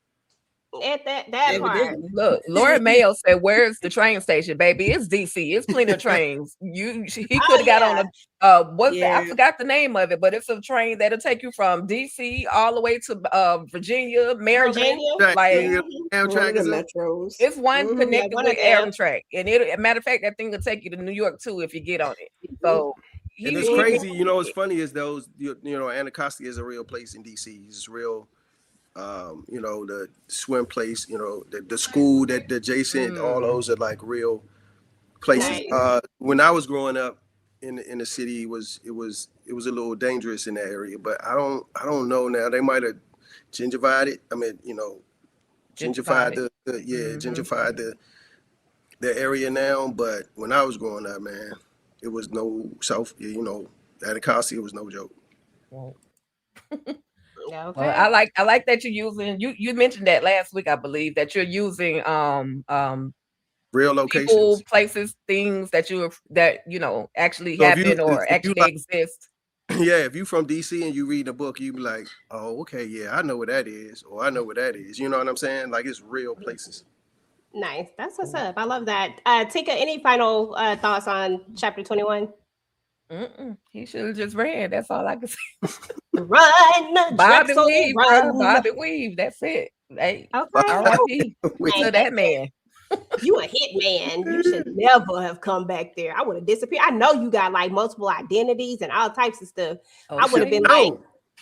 At that part. Look, Laura Mayo said, "Where's the train station, baby? It's DC. It's plenty of trains. He could have got on a I forgot the name of it, but it's a train that'll take you from DC all the way to Virginia, Maryland. Amtrak is metros. It's one connected with Amtrak, and matter of fact, that thing will take you to New York too if you get on it. So." And it's crazy, what's funny is those, Anacostia is a real place in DC. It's real. You know, the swim place, you know, the school that the adjacent, all those are like real places. Nice. When I was growing up in the city, it was a little dangerous in that area. But I don't know now. They might have gentrified it. I mean, you know, gentrified Gentrified. gentrified the area now. But when I was growing up, man, it was no South. You know, Anacostia was no joke. Well, Okay. I like that you're using you mentioned that last week, I believe, that you're using Real people, locations. places, things that actually So if you happen or if you actually like, exist. yeah, if you from DC and you read a book, you be like, oh, okay, yeah, I know what that is, or I know what that is. You know what I'm saying? Like it's real places. Nice. That's what's Cool. up. I love that. Tika, any final thoughts on chapter 21? He should have just ran. That's all I can say. Run, Bob and Drexel, weave, bro. run. Bob and weave. That's it. Hey, Okay. R.I.P. Dang, to that man. you a hit man. You should never have come back there. I would have disappeared. I know you got like multiple identities and all types of stuff. I would have Okay. been like,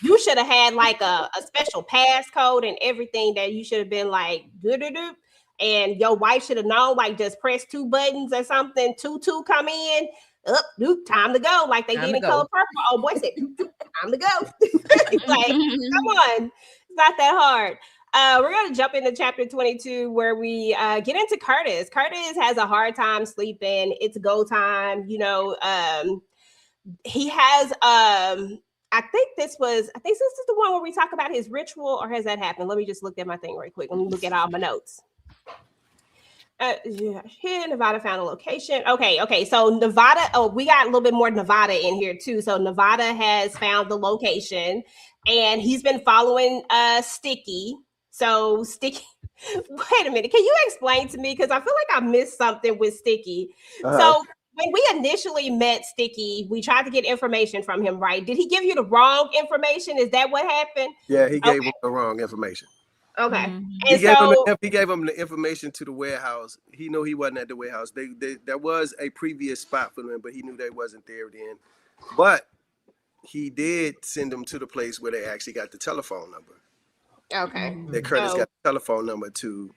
you should have had like a special passcode and everything that you should have been like, doo-doo-doo. And your wife should have known, like, just press two buttons or something. Two come in. Up, doop, time to go. Like they Time did to in Color go. Purple. Oh boy said, doop, doop, time to go. Like, come on, it's not that hard. We're going to jump into chapter 22 where we get into Curtis. Curtis has a hard time sleeping. It's go time. You know, he has, I think this is the one where we talk about his ritual, or has that happened? Let me just look at my thing right quick. Let me look at all my notes. Here, Nevada found a location. Okay. So Nevada, we got a little bit more Nevada in here too. So Nevada has found the location, and he's been following Sticky. So Sticky, wait a minute. Can you explain to me? Because I feel like I missed something with Sticky. So when we initially met Sticky, we tried to get information from him, right? Did he give you the wrong information? Is that what happened? Yeah, he gave him the wrong information. Okay. He And gave him so he gave him the information to the warehouse. He knew he wasn't at the warehouse. There was a previous spot for them, but he knew they wasn't there then. But he did send them to the place where they actually got the telephone number. okay. That Curtis So got the telephone number to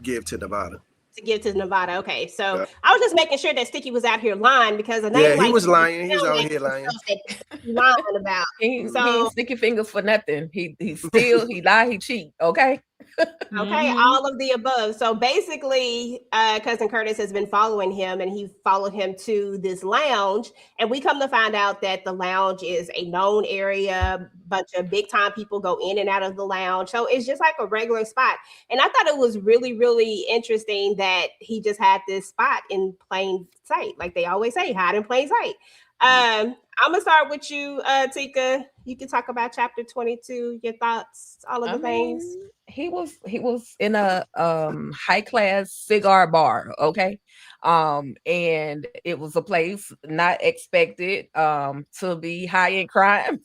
give to Nevada. to give to Nevada. Okay, so Yeah. I was just making sure that Sticky was out here lying because a name Yeah, he like was Sticky lying. He was sound out like here some lying. stuff that he lying about. He So ain't sticky fingers for nothing. He steal, he lie, he cheat. Okay. okay, all of the above. So basically, cousin Curtis has been following him, and he followed him to this lounge. And we come to find out that the lounge is a known area. Bunch of big time people go in and out of the lounge. So it's just like a regular spot. And I thought it was really, really interesting that he just had this spot in plain sight, like they always say, hide in plain sight. I'm gonna start with you, Tika. You can talk about chapter 22, your thoughts, all of I the things. mean, he was in a high class cigar bar, okay? And it was a place not expected to be high in crime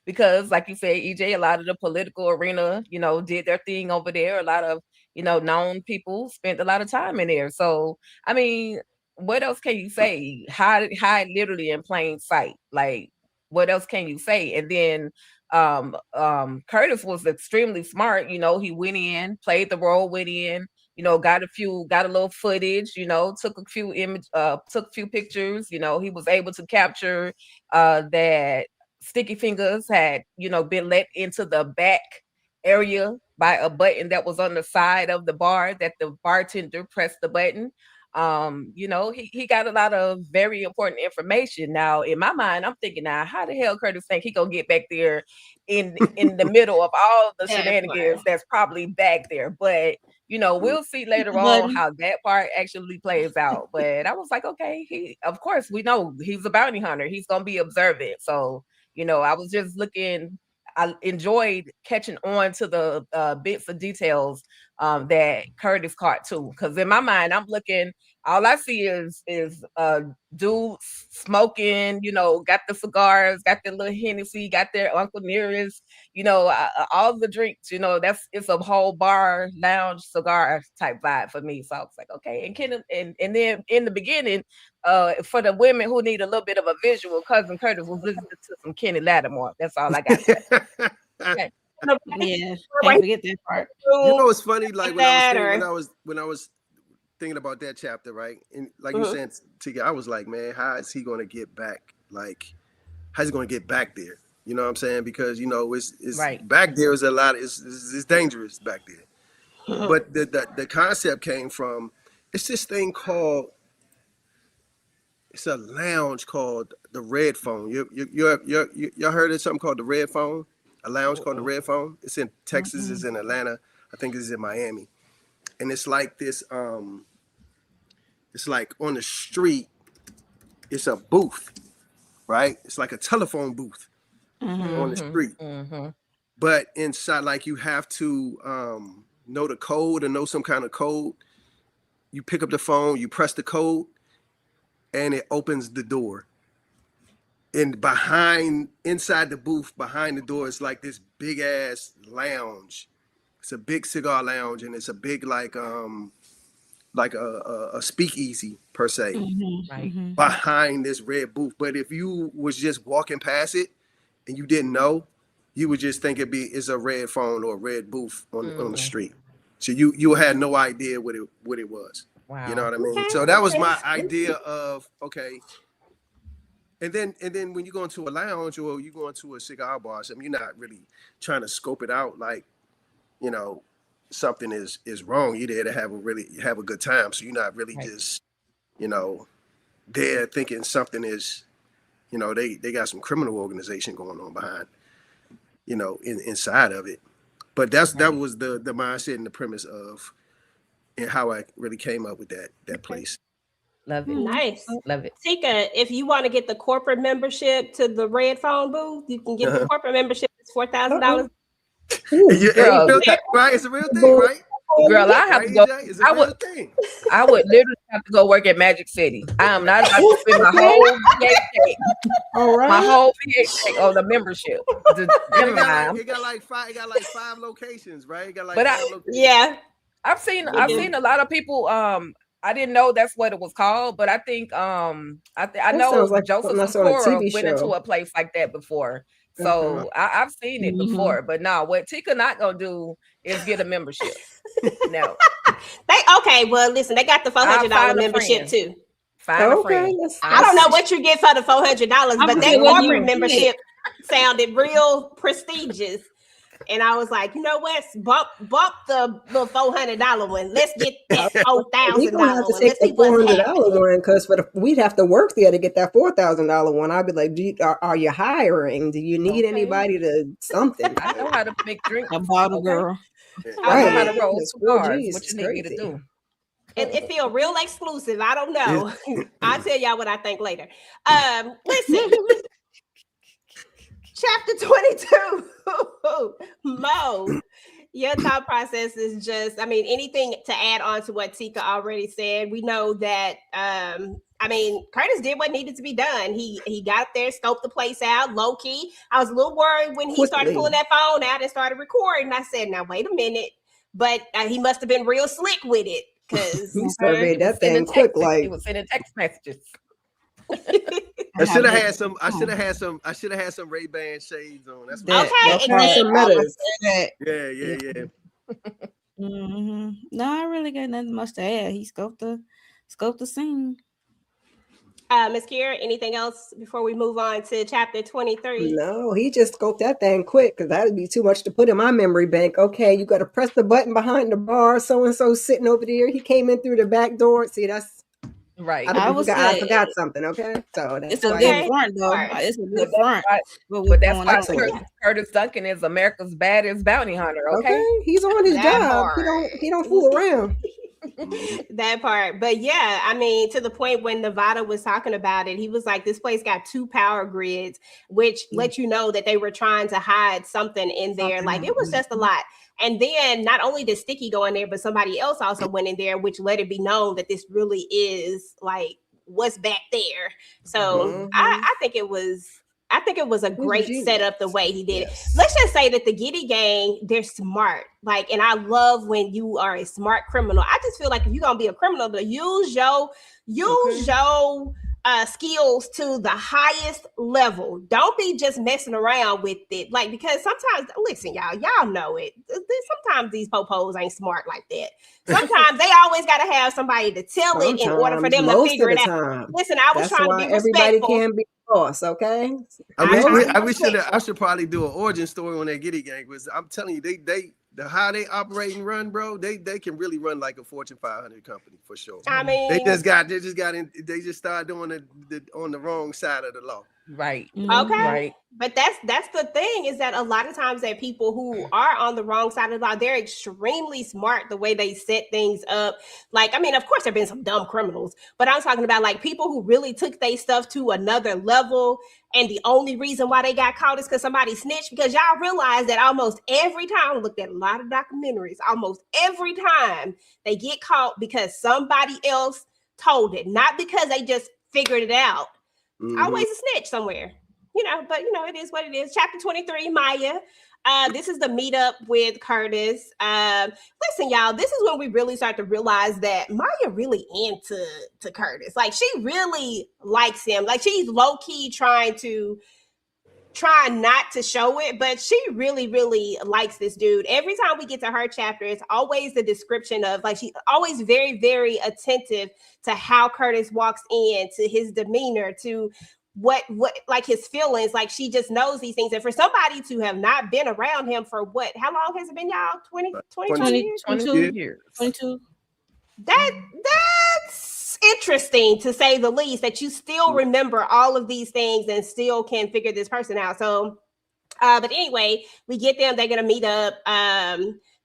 because like you said, EJ, a lot of the political arena, did their thing over there. A lot of, known people spent a lot of time in there. So, I mean, what else can you say? Hide literally in plain sight. Like, what else can you say? And then Curtis was extremely smart. He went in, played the role, went in, got a little footage, took a few pictures. He was able to capture that Sticky Fingers had, been let into the back area by a button that was on the side of the bar that the bartender pressed the button. He got a lot of very important information. Now, in my mind, I'm thinking, now, how the hell Curtis think he gonna get back there in the middle of all the shenanigans that's probably back there? But we'll see later on how that part actually plays out. But I was like, okay, of course we know he's a bounty hunter. He's gonna be observant. So, I was just looking. I enjoyed catching on to the bits of details that Curtis caught too. Because in my mind, I'm looking. All I see is dudes smoking. Got the cigars, got their little Hennessy, got their Uncle Nearest. All the drinks. It's a whole bar, lounge, cigar type vibe for me. So I was like, okay. And then in the beginning, for the women who need a little bit of a visual, cousin Curtis was listening to some Kenny Lattimore. That's all I got. Okay. Yeah, can't forget that part. You know, it's funny. Like when that, I was thinking about that chapter, right? And like you said, I was like, man, how is he going to get back? Like, how's he going to get back there? You know what I'm saying? Because you know, it's Right. back there is a lot. It's dangerous back there. But the concept came from it's this thing called. It's a lounge called the Red Phone. Y'all heard of something called the Red Phone? A lounge called the Red Phone. It's in Texas. It's in Atlanta. I think it's in Miami. And it's like this. It's like on the street. It's a booth, right? It's like a telephone booth on the street. But inside, like you have to know the code or know some kind of code. You pick up the phone. You press the code. And it opens the door. And inside the booth, behind the door, is like this big ass lounge. It's a big cigar lounge, and it's a big like a speakeasy per se, behind this red booth. But if you was just walking past it and you didn't know, you would just think it's a red phone or a red booth on the street. So you had no idea what it was. Wow. You know what I mean? So that was my idea of okay. And then when you go into a lounge or you go into a cigar bar, something, you're not really trying to scope it out like, you know, something is wrong. You're there to have a good time. So you're not really just, you know, there thinking something is, you know, they got some criminal organization going on behind, you know, inside of it. But that was the mindset and the premise of and how I really came up with that place. Love it. Nice. Love it. Tika, if you want to get the corporate membership to the Red Phone booth, you can get the corporate membership. It's $4,000. Right? It's a real thing, right? Girl, I have to go. I would literally have to go work at Magic City. I am not about to spend my whole VA check. All right. My whole VA check on the membership. It got like 5 locations, right? It got like 5 locations. Yeah. I've seen a lot of people. I didn't know that's what it was called, but I think I know like Joseph Sikora went into a place like that before. So I've seen it before, but no, what Tika not gonna do is get a membership. No. Well, listen, they got the $400 membership too. Find a friend. I don't know what you get for the $400, but that corporate membership sounded real prestigious. And I was like, you know what? Bump the $400 one. Let's get that $4,000. We're gonna have to take the $400 one because we'd have to work there to get that $4,000 one. I'd be like, are you hiring? Do you need anybody to something? I know how to make drinks. A bottle girl. I know how to roll cigars. What you need me to do? It feel real exclusive. I don't know. I'll tell y'all what I think later. Listen. Chapter 22, Mo, your thought process is just, anything to add on to what Tika already said. We know that, Curtis did what needed to be done. He got up there, scoped the place out, low key. I was a little worried when he started pulling that phone out and started recording. I said, now, wait a minute. But he must have been real slick with it because he surveyed that thing quick. He was sending text messages. I should have had some Ray-Ban shades on. That's okay. Yeah. No, I really got nothing much to add. He scoped the scene. Ms. Kiera, anything else before we move on to chapter 23? No, he just scoped that thing quick because that'd be too much to put in my memory bank. Okay, you got to press the button behind the bar. So and so sitting over there. He came in through the back door. See, that's. Right. I forgot something, okay? So it's a good front, though. It's a good front. But that's why Curtis Duncan is America's baddest bounty hunter, okay? He's on his job. He don't fool around. That part. But yeah, to the point when Nevada was talking about it, he was like, this place got 2 power grids, which let you know that they were trying to hide something in there. Like, it was just a lot. And then not only did Sticky go in there, but somebody else also went in there, which let it be known that this really is like what's back there. So I think it was a great setup the way he did it. Let's just say that the Giddy gang, they're smart. Like, and I love when you are a smart criminal. I just feel like if you're gonna be a criminal, to use your skills to the highest level. Don't be just messing around with it. Like, because sometimes, listen, y'all know it. Sometimes these popos ain't smart like that. Sometimes they always got to have somebody to tell it in order for them to figure it out. Time. Listen, I was trying to be respectful. Everybody can be boss, okay? I should probably do an origin story on that Giddy Gang, because I'm telling you, how they operate and run, bro, they can really run like a Fortune 500 company for sure. I mean, they just started doing it on the wrong side of the law. Right. Okay. Right. But that's the thing, is that a lot of times that people who are on the wrong side of the law, they're extremely smart the way they set things up. Like, I mean, of course, there have been some dumb criminals, but I'm talking about like people who really took their stuff to another level. And the only reason why they got caught is because somebody snitched. Because y'all realize that almost every time, I looked at a lot of documentaries, almost every time they get caught because somebody else told it, not because they just figured it out. Mm-hmm. Always a snitch somewhere. But it is what it is. Chapter 23, Maya. This is the meetup with Curtis. Listen, y'all, this is when we really start to realize that Maya really into Curtis. Like, she really likes him. Like, she's low-key trying not to show it, but she really, really likes this dude. Every time we get to her chapter, it's always the description of, like, she's always very, very attentive to how Curtis walks in, to his demeanor, to what like his feelings. Like, she just knows these things. And for somebody to have not been around him for how long has it been, y'all? 22 years? 22. That's interesting, to say the least, that you still remember all of these things and still can figure this person out. So, but anyway, we get them, they're going to meet up.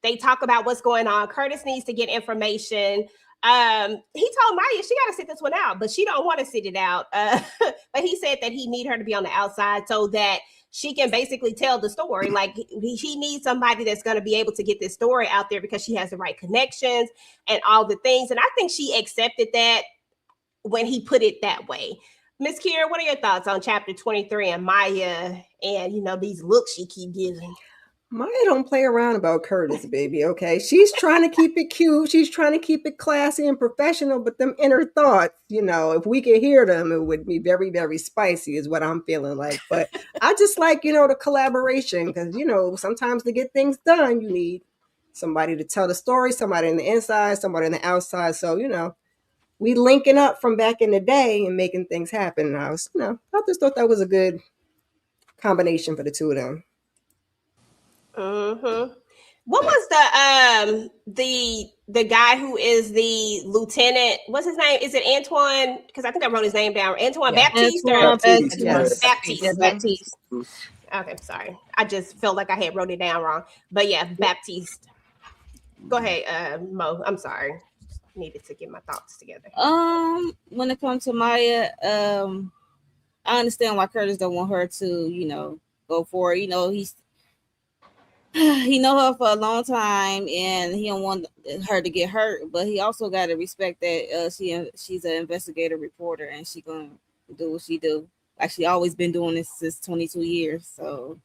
They talk about what's going on. Curtis needs to get information. He told Maya she got to sit this one out, but she don't want to sit it out. But he said that he need her to be on the outside so that she can basically tell the story. Like, he needs somebody that's going to be able to get this story out there because she has the right connections and all the things. And I think she accepted that when he put it that way. Miss Kira, what are your thoughts on chapter 23 and Maya and, these looks she keep giving? Maya don't play around about Curtis, baby, okay? She's trying to keep it cute. She's trying to keep it classy and professional, but them inner thoughts, if we could hear them, it would be very, very spicy is what I'm feeling like. But I just like, the collaboration because, sometimes to get things done, you need somebody to tell the story, somebody on the inside, somebody on the outside. So, we linking up from back in the day and making things happen. And I was, I just thought that was a good combination for the two of them. Mm-hmm. What was the guy who is the lieutenant? What's his name? Is it Antoine? Because I think I wrote his name down. Antoine Baptiste or Baptiste? Baptiste. Okay, sorry. I just felt like I had wrote it down wrong. But yeah, Baptiste. Go ahead, Mo. I'm sorry. Needed to get my thoughts together. When it comes to Maya, I understand why Curtis don't want her to, go for it. He know her for a long time and he don't want her to get hurt, but he also got to respect that she's an investigative reporter and she gonna do what she do. Like, she always been doing this since 22 years, so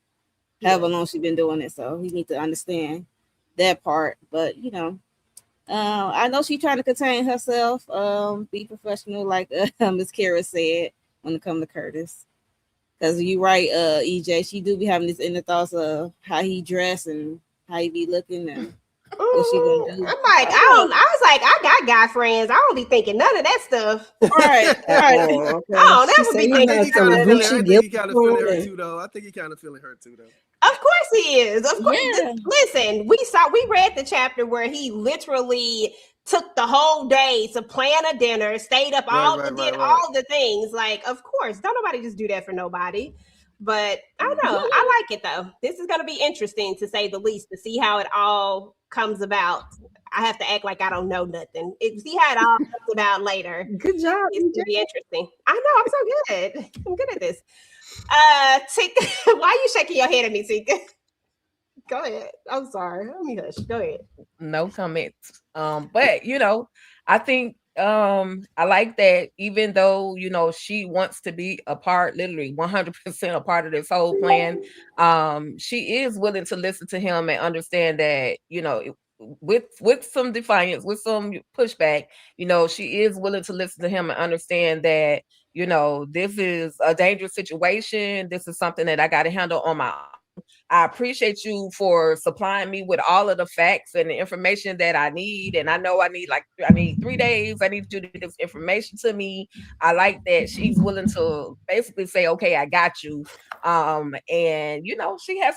however long she been doing it. So he need to understand that part. But I know she trying to contain herself, be professional, like Miss Kara said when it comes to Curtis. Because you're right, EJ, she do be having this inner thoughts of how he dressed and how he be looking and what she gonna do. I'm like, I got guy friends. I don't be thinking none of that stuff. Right. I don't ever be thinking. I think he kind of feeling her too, though. Of course he is. Of course. Yeah. Listen, we read the chapter where he literally took the whole day to plan a dinner, stayed up all the things. Like, of course, don't nobody just do that for nobody. But I don't know. I like it though. This is going to be interesting to say the least, to see how it all comes about. I have to act like I don't know nothing. See how it all comes about later. Good job. It's going to be interesting. I know. I'm so good. I'm good at this. Tika, why are you shaking your head at me, Tika? Go ahead. I'm sorry. Let me hush. Go ahead. No comments. But I think I like that even though she wants to be a part, literally 100% a part of this whole plan. She is willing to listen to him and understand that, with some defiance, with some pushback, she is willing to listen to him and understand that, this is a dangerous situation. This is something that I got to handle on my own. I appreciate you for supplying me with all of the facts and the information that I need. And I know I need 3 days. I need you to get this information to me. I like that she's willing to basically say, okay, I got you. And she had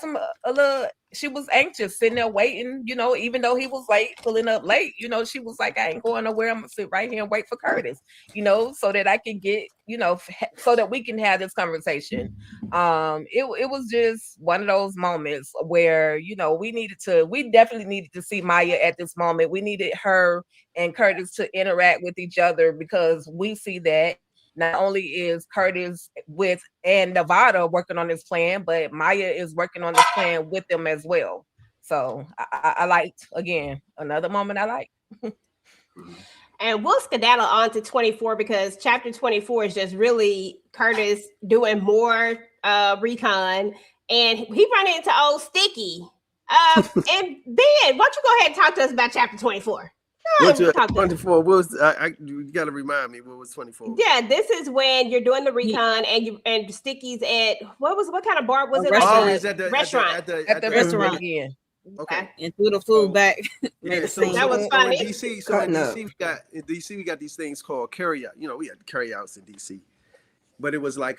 she was anxious sitting there waiting, even though he was late, pulling up late, she was like, I ain't going nowhere. I'm gonna sit right here and wait for Curtis, so that I can get, so that we can have this conversation. It was just one of those moments where, we definitely needed to see Maya at this moment. We needed her and Curtis to interact with each other, because we see that not only is Curtis and Nevada working on this plan, but Maya is working on this plan with them as well. So I liked, again, another moment I like. And we'll skedaddle on to 24, because chapter 24 is just really Curtis doing more recon, and he run into old Sticky. And Ben, why don't you go ahead and talk to us about chapter 24? What's 24? You got to remind me, what was 24? Yeah, this is when you're doing the recon and Sticky's at what kind of bar was it? Oh, it's at the restaurant. At the restaurant again. Okay. And threw the food back. Yeah, that was funny. In DC, we got these things called carry out. We had carry outs in DC, but it was like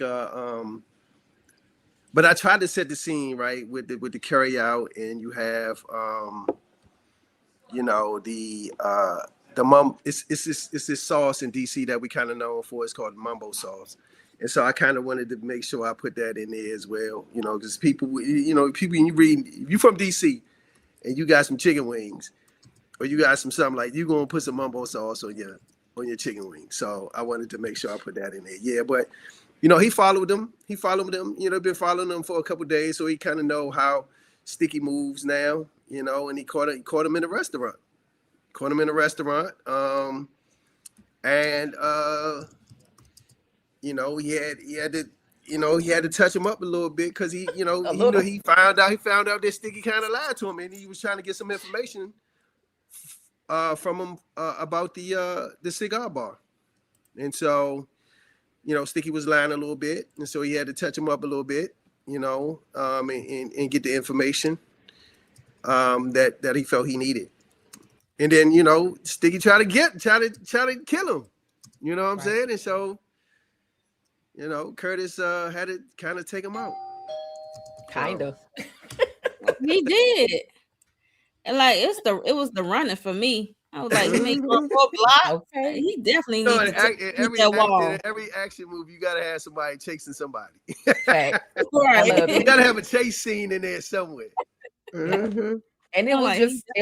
but I tried to set the scene right with the carry out, and you have it's this sauce in DC that we kind of know for. It's called mumbo sauce, and so I kind of wanted to make sure I put that in there as well. Because people when you read, if you from DC and you got some chicken wings, or you got something like, you gonna put some mumbo sauce on your chicken wings. So I wanted to make sure I put that in there. Yeah, but he followed them. They've been following them for a couple of days, so he kind of know how Sticky moves now. And he caught him in a restaurant. He had to touch him up a little bit, because he found out that Sticky kind of lied to him, and he was trying to get some information from him about the cigar bar. And so, Sticky was lying a little bit, and so he had to touch him up a little bit, and get the information that he felt he needed. And then, Sticky tried to kill him. You know what I'm saying? And so, Curtis had to kind of take him out. Kind of. He did. And it was the running for me. I was like, you make one more block. Okay. He definitely needs to hit that wall. Every action move, you gotta have somebody chasing somebody. Right. You gotta have a chase scene in there somewhere. Mm-hmm. And it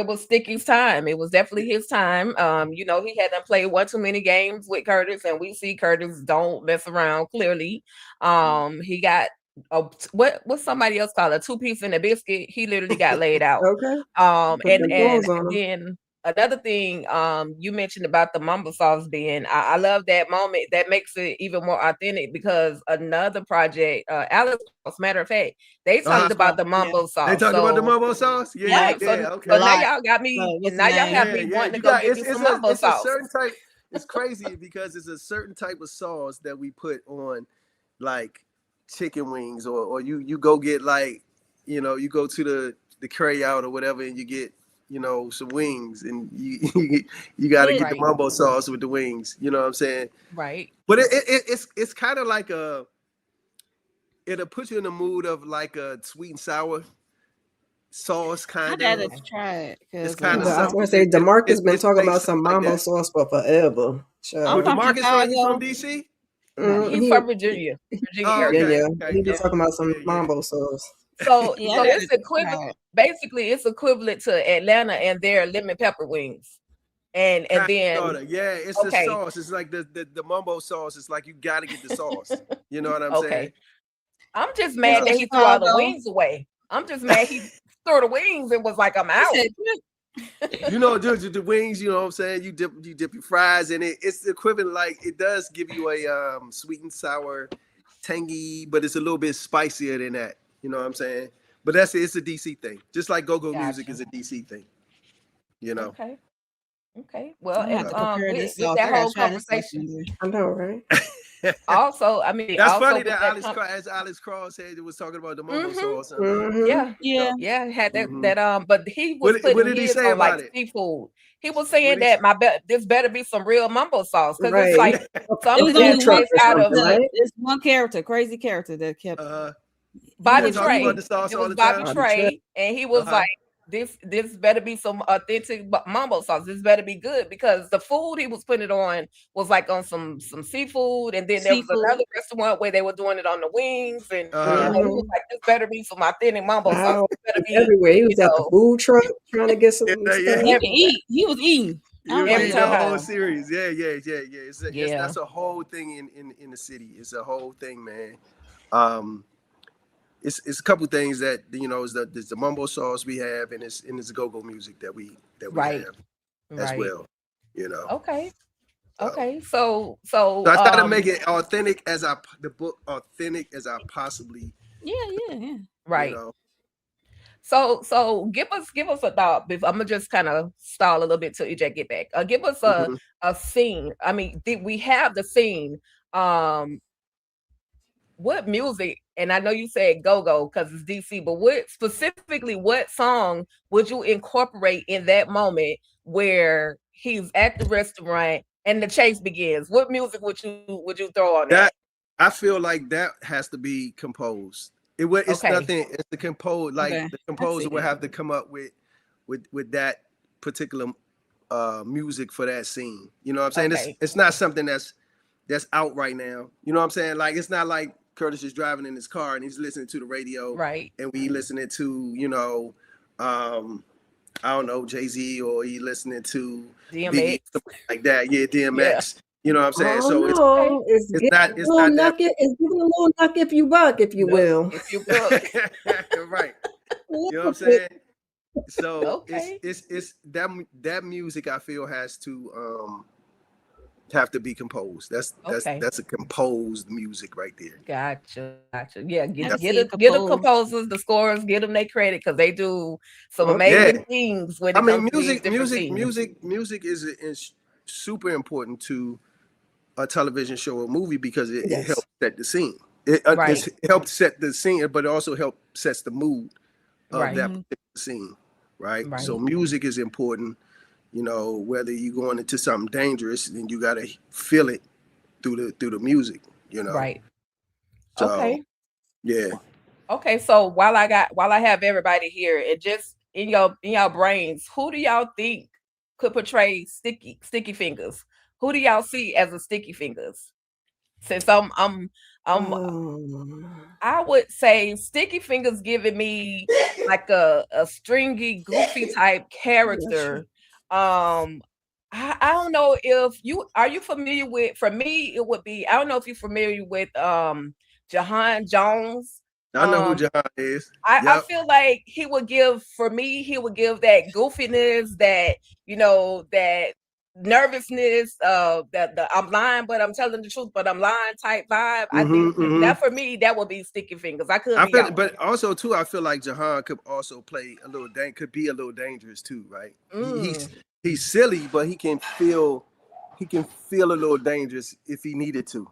was Sticky's time. It was definitely his time. He hadn't played one too many games with Curtis, and we see Curtis don't mess around. Clearly, he got what somebody else called a 2-piece and a biscuit. He literally got laid out. Okay. And then another thing, you mentioned about the mumbo sauce being, I love that moment. That makes it even more authentic, because another project, Alice, matter of fact, they talked about the mumbo sauce. They talked about the mumbo sauce? Yeah. Okay. So now y'all got me, now y'all have me wanting to go get some mumbo sauce. It's crazy, because it's a certain type of sauce that we put on, like, chicken wings, or you go get, like, you go to the carry out or whatever, and you get, some wings, and you got to get the mumbo sauce with the wings. You know what I'm saying? Right. But it's kind of like it'll put you in the mood of like a sweet and sour sauce kind of. I gotta try it. It's kind of. I was going to say, DeMarcus been talking about some mumbo sauce for forever. Sure. DeMarcus from DC? He's from Virginia. Okay. He been talking about some mumbo sauce. So it's equivalent. Basically, it's equivalent to Atlanta and their lemon pepper wings. And then it's the sauce. It's like the mumbo sauce. It's like you got to get the sauce. You know what I'm saying? I'm just mad that he threw all the wings away. I'm just mad he threw the wings and was like, I'm out. The wings, you know what I'm saying? You dip your fries in it. It's the equivalent, like it does give you a sweet and sour, tangy, but it's a little bit spicier than that. You know what I'm saying? But it's a DC thing. Just like go-go music is a DC thing. Okay. Okay. Well, I have to compare this with sauce. that I gotta whole try this sauce conversation, one day. I know, right? also, I mean, That's also funny with that that As Alex Cross said, it was talking about the mumbo mm-hmm, sauce. Mm-hmm. Yeah. yeah, had Mhm. but he was What putting did he his say on like about it? seafood. He was What saying he that this better be some real mumbo sauce because it's Right. like It was something only Food that's one truck based or out of something, character. right? It's one character, crazy character that kept. He Bobby been He talking about Trey. the sauce It all was the Bobby time. Bobby Trey. Trey, and he was Uh-huh. like, "This better be some authentic mumbo sauce. This better be good because the food he was putting it on was like on some seafood, and then there was Seafood. another restaurant where they were doing it on the wings, and Uh-huh. he was like, "This better be some authentic mumbo sauce. Wow. This better He's be, everywhere. He you was at the know, food truck trying to get some Yeah, stuff. yeah. He can everywhere, eat. He was eating. I You was was like, every eating the whole time." series. Yeah. It's Yeah, that's a whole thing in the city. It's a whole thing, man. Um, it's a couple things that is the mumbo sauce we have, and it's go-go music that we right, have as right. well. You know. Okay, So, okay. So so I try to make it authentic the book authentic as I possibly, yeah. right. know. So give us a thought. I'm gonna just kind of stall a little bit till EJ get back. Give us Mhm. a scene. I mean, we have the scene. What music? And I know you said go because it's DC, but what song would you incorporate in that moment where he's at the restaurant and the chase begins? What music would you throw on that? That I feel like that has to be composed. It's Okay, nothing. It's the compose. Like Okay. the I composer see would that. have to come up with that particular music for that scene. You know what I'm saying? okay, It's not something that's out right now. You know what I'm saying? Like it's not like Curtis is driving in his car and he's listening to the radio right. and we listening to I don't know, Jay-Z, or he listening to Biggie, DMX. something like that. Yeah, Yeah. DMX. You know what I'm saying? Oh So Okay. no, it's it's giving not a it's little not that nugget. It's giving a little nuck if you buck, if you No, will. if you book. right. A You know what little I'm bit. saying? So Okay. it's that music I feel has to have to be composed. Okay. That's a composed music right there. Gotcha. Yeah, I Yeah. can see it get the composed. composers, the scorers, get them their credit because they do some Okay. Yeah. amazing things when I it mean, comes to these different scenes. music is super important to a television show or movie because it Yes. helps set the scene. Right, It helps set the scene, but it also helps sets the mood of right, that Mhm. particular scene, right? So right. music is important. Whether you're going into something dangerous, then you gotta feel it through the music. Right. So Okay. yeah. Okay. So while I have everybody here, it just in your brains, who do y'all think could portray sticky fingers? Who do y'all see as a sticky fingers? Since I'm Oh. I would say Sticky Fingers giving me like a stringy, goofy type Bless you. character. I don't know if you familiar with, for me it would be, I don't know if you're familiar with Jahan Jones. I know who Um John is. I Yep. feel like he would give that goofiness, that that nervousness, that the I'm lying, but I'm telling the truth, but I'm lying type vibe. I think Hmm. that for me, that would be Sticky Fingers. I could I be feel, off. but also too, I feel like Jahan could also play could be a little dangerous too, right? Mm, He's silly, but he can feel a little dangerous if he needed to.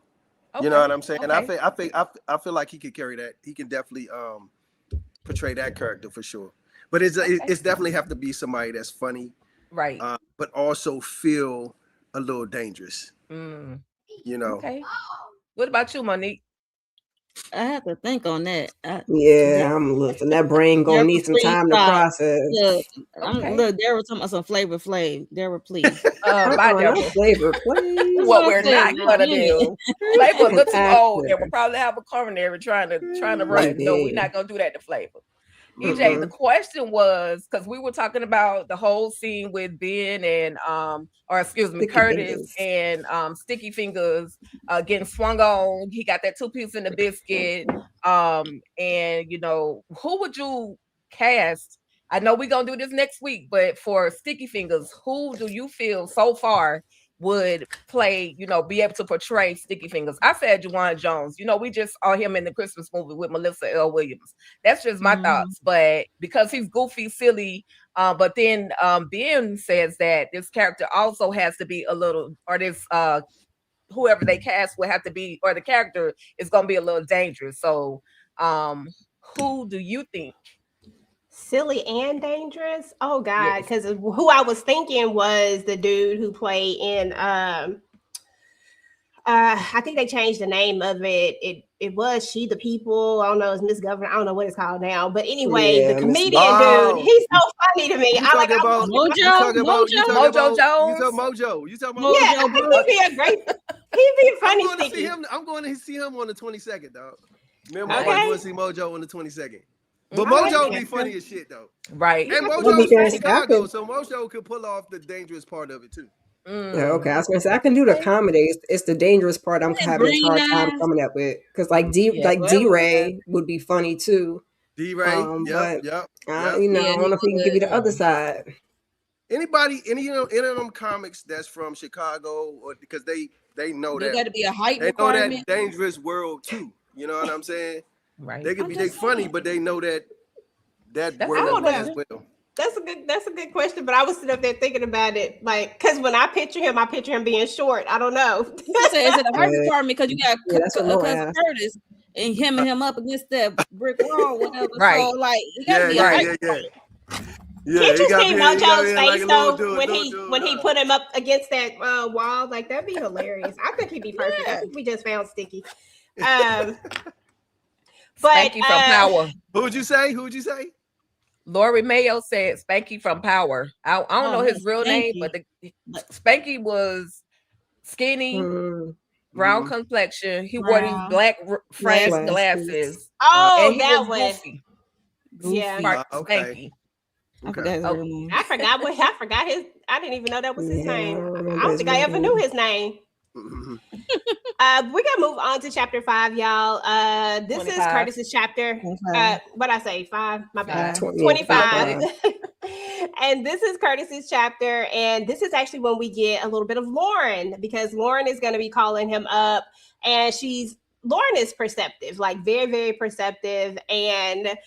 You know okay, what I'm saying? okay, I feel like he could carry that. He can definitely portray that character for sure. But okay, it's definitely have to be somebody that's funny, right. but also feel a little dangerous. Mm, You know. okay. What about you, Monique? I have to think on that. Yeah, I'm looking. That brain gonna Deborah, need some please time to stop. process. Look, Okay. look, Deborah talking about some Flavor Flav. Deborah, please. Bye, Not Deborah. flavor, please. That's What what I'm we're saying. not gonna do. Flavor a An little too old. They actor. will probably have a coronary trying to run. No, we're Maybe. not gonna do that to Flavor. EJ, the Mm-mm. question was because we were talking about the whole scene with Ben and or excuse me, Sticky Curtis fingers. and Sticky Fingers getting swung on. He got that 2 piece in the biscuit. And who would you cast? I know we're gonna do this next week, but for Sticky Fingers, who do you feel so far would play, be able to portray Sticky Fingers. I said Juwan Jones. We just saw him in the Christmas movie with Melissa L. Williams. That's just my thoughts. But because he's goofy, silly, but then Ben says that this character also has to be a little, or this whoever they cast will have to be, or the character is going to be a little dangerous. So who do you think? Silly and dangerous? Oh God, because who I was thinking was the dude who played in I think they changed the name of it. It was She the People. I don't know, it's Miss Governor. I don't know what it's called now. But anyway, the comedian dude, he's so funny to me. You talking about Mojo Jones. You talking Mojo. Yeah, he'd be a great, he'd be a funny Sticky. I'm going to see him on the 22nd, dog. Remember, Okay. I'm going to see Mojo on the 22nd. But Mojo be funny as shit, though. Right. And Mojo's from Chicago, so Mojo could pull off the dangerous part of it, too. Yeah, okay. I was gonna say I can do the comedy. It's the dangerous part I'm having a hard time coming up with. Because like D-Ray would be funny too. D-Ray, yep. I don't know if he can give you the other side. Anybody, any of them comics that's from Chicago, or because they know that got to be a height they requirement. know that dangerous world too. You know what I'm saying? Right. They could be funny, but they know that world as well. That's a good question, but I was sitting up there thinking about it, like, because when I picture him being short. I don't know. Is it a height requirement because you got Cousin Curtis and him up against that brick wall, whatever. Right. So like, it got to be a height requirement. Yeah, Can't you see Mojo's face though when he put him up against that wall? Like that'd be hilarious. I think he'd be perfect. I think we just found Sticky. But Spanky from Power. Who would you say? Lori Mayo said Spanky from Power. I don't know his real name, but Spanky was skinny, brown complexion. He wore these black framed glasses. Oh, and he that was one. Goofy. Yeah. Spanky. I forgot his real name. I forgot his. I didn't even know that was his name. I don't think I ever knew his name. We're gonna move on to chapter 5, y'all. This 25. Is Curtis's chapter. What I say, 5? My bad. 25. And this is Curtis's chapter, and this is actually when we get a little bit of Lauren, because Lauren is going to be calling him up, and Lauren is perceptive, like very, very perceptive, and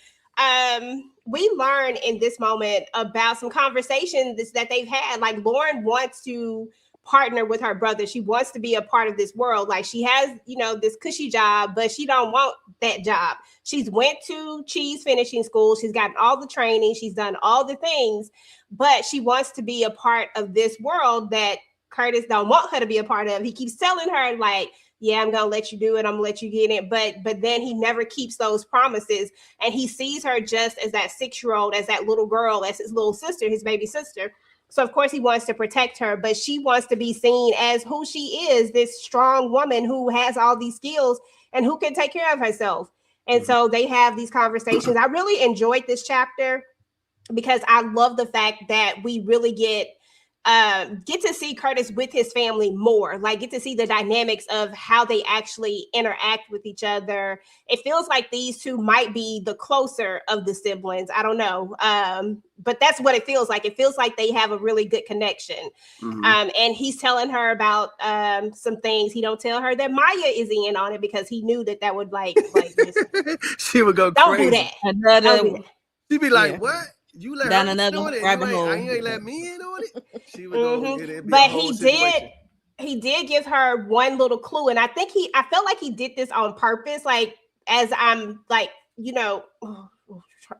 we learn in this moment about some conversations that they've had. Like Lauren wants to partner with her brother. She wants to be a part of this world. Like she has, this cushy job, but she don't want that job. She's went to cheese finishing school. She's gotten all the training. She's done all the things, but she wants to be a part of this world that Curtis don't want her to be a part of. He keeps telling her like, yeah, I'm going to let you do it. I'm going to let you get it. But then he never keeps those promises. And he sees her just as that 6-year-old, as that little girl, as his little sister, his baby sister. So, of course, he wants to protect her, but she wants to be seen as who she is, this strong woman who has all these skills and who can take care of herself. And so they have these conversations. I really enjoyed this chapter because I love the fact that we really get to see Curtis with his family more, like get to see the dynamics of how they actually interact with each other. It feels like these two might be the closer of the siblings. I don't know. But that's what it feels like. It feels like they have a really good connection. And he's telling her about some things. He don't tell her that Maya is in on it because he knew that would like she would go don't crazy. Do that. Don't do that. She'd be like, what? You let down her another do it? rabbit hole. You ain't let me in on it? She would go, but he did give her one little clue. And I felt like he did this on purpose. Like, as I'm like,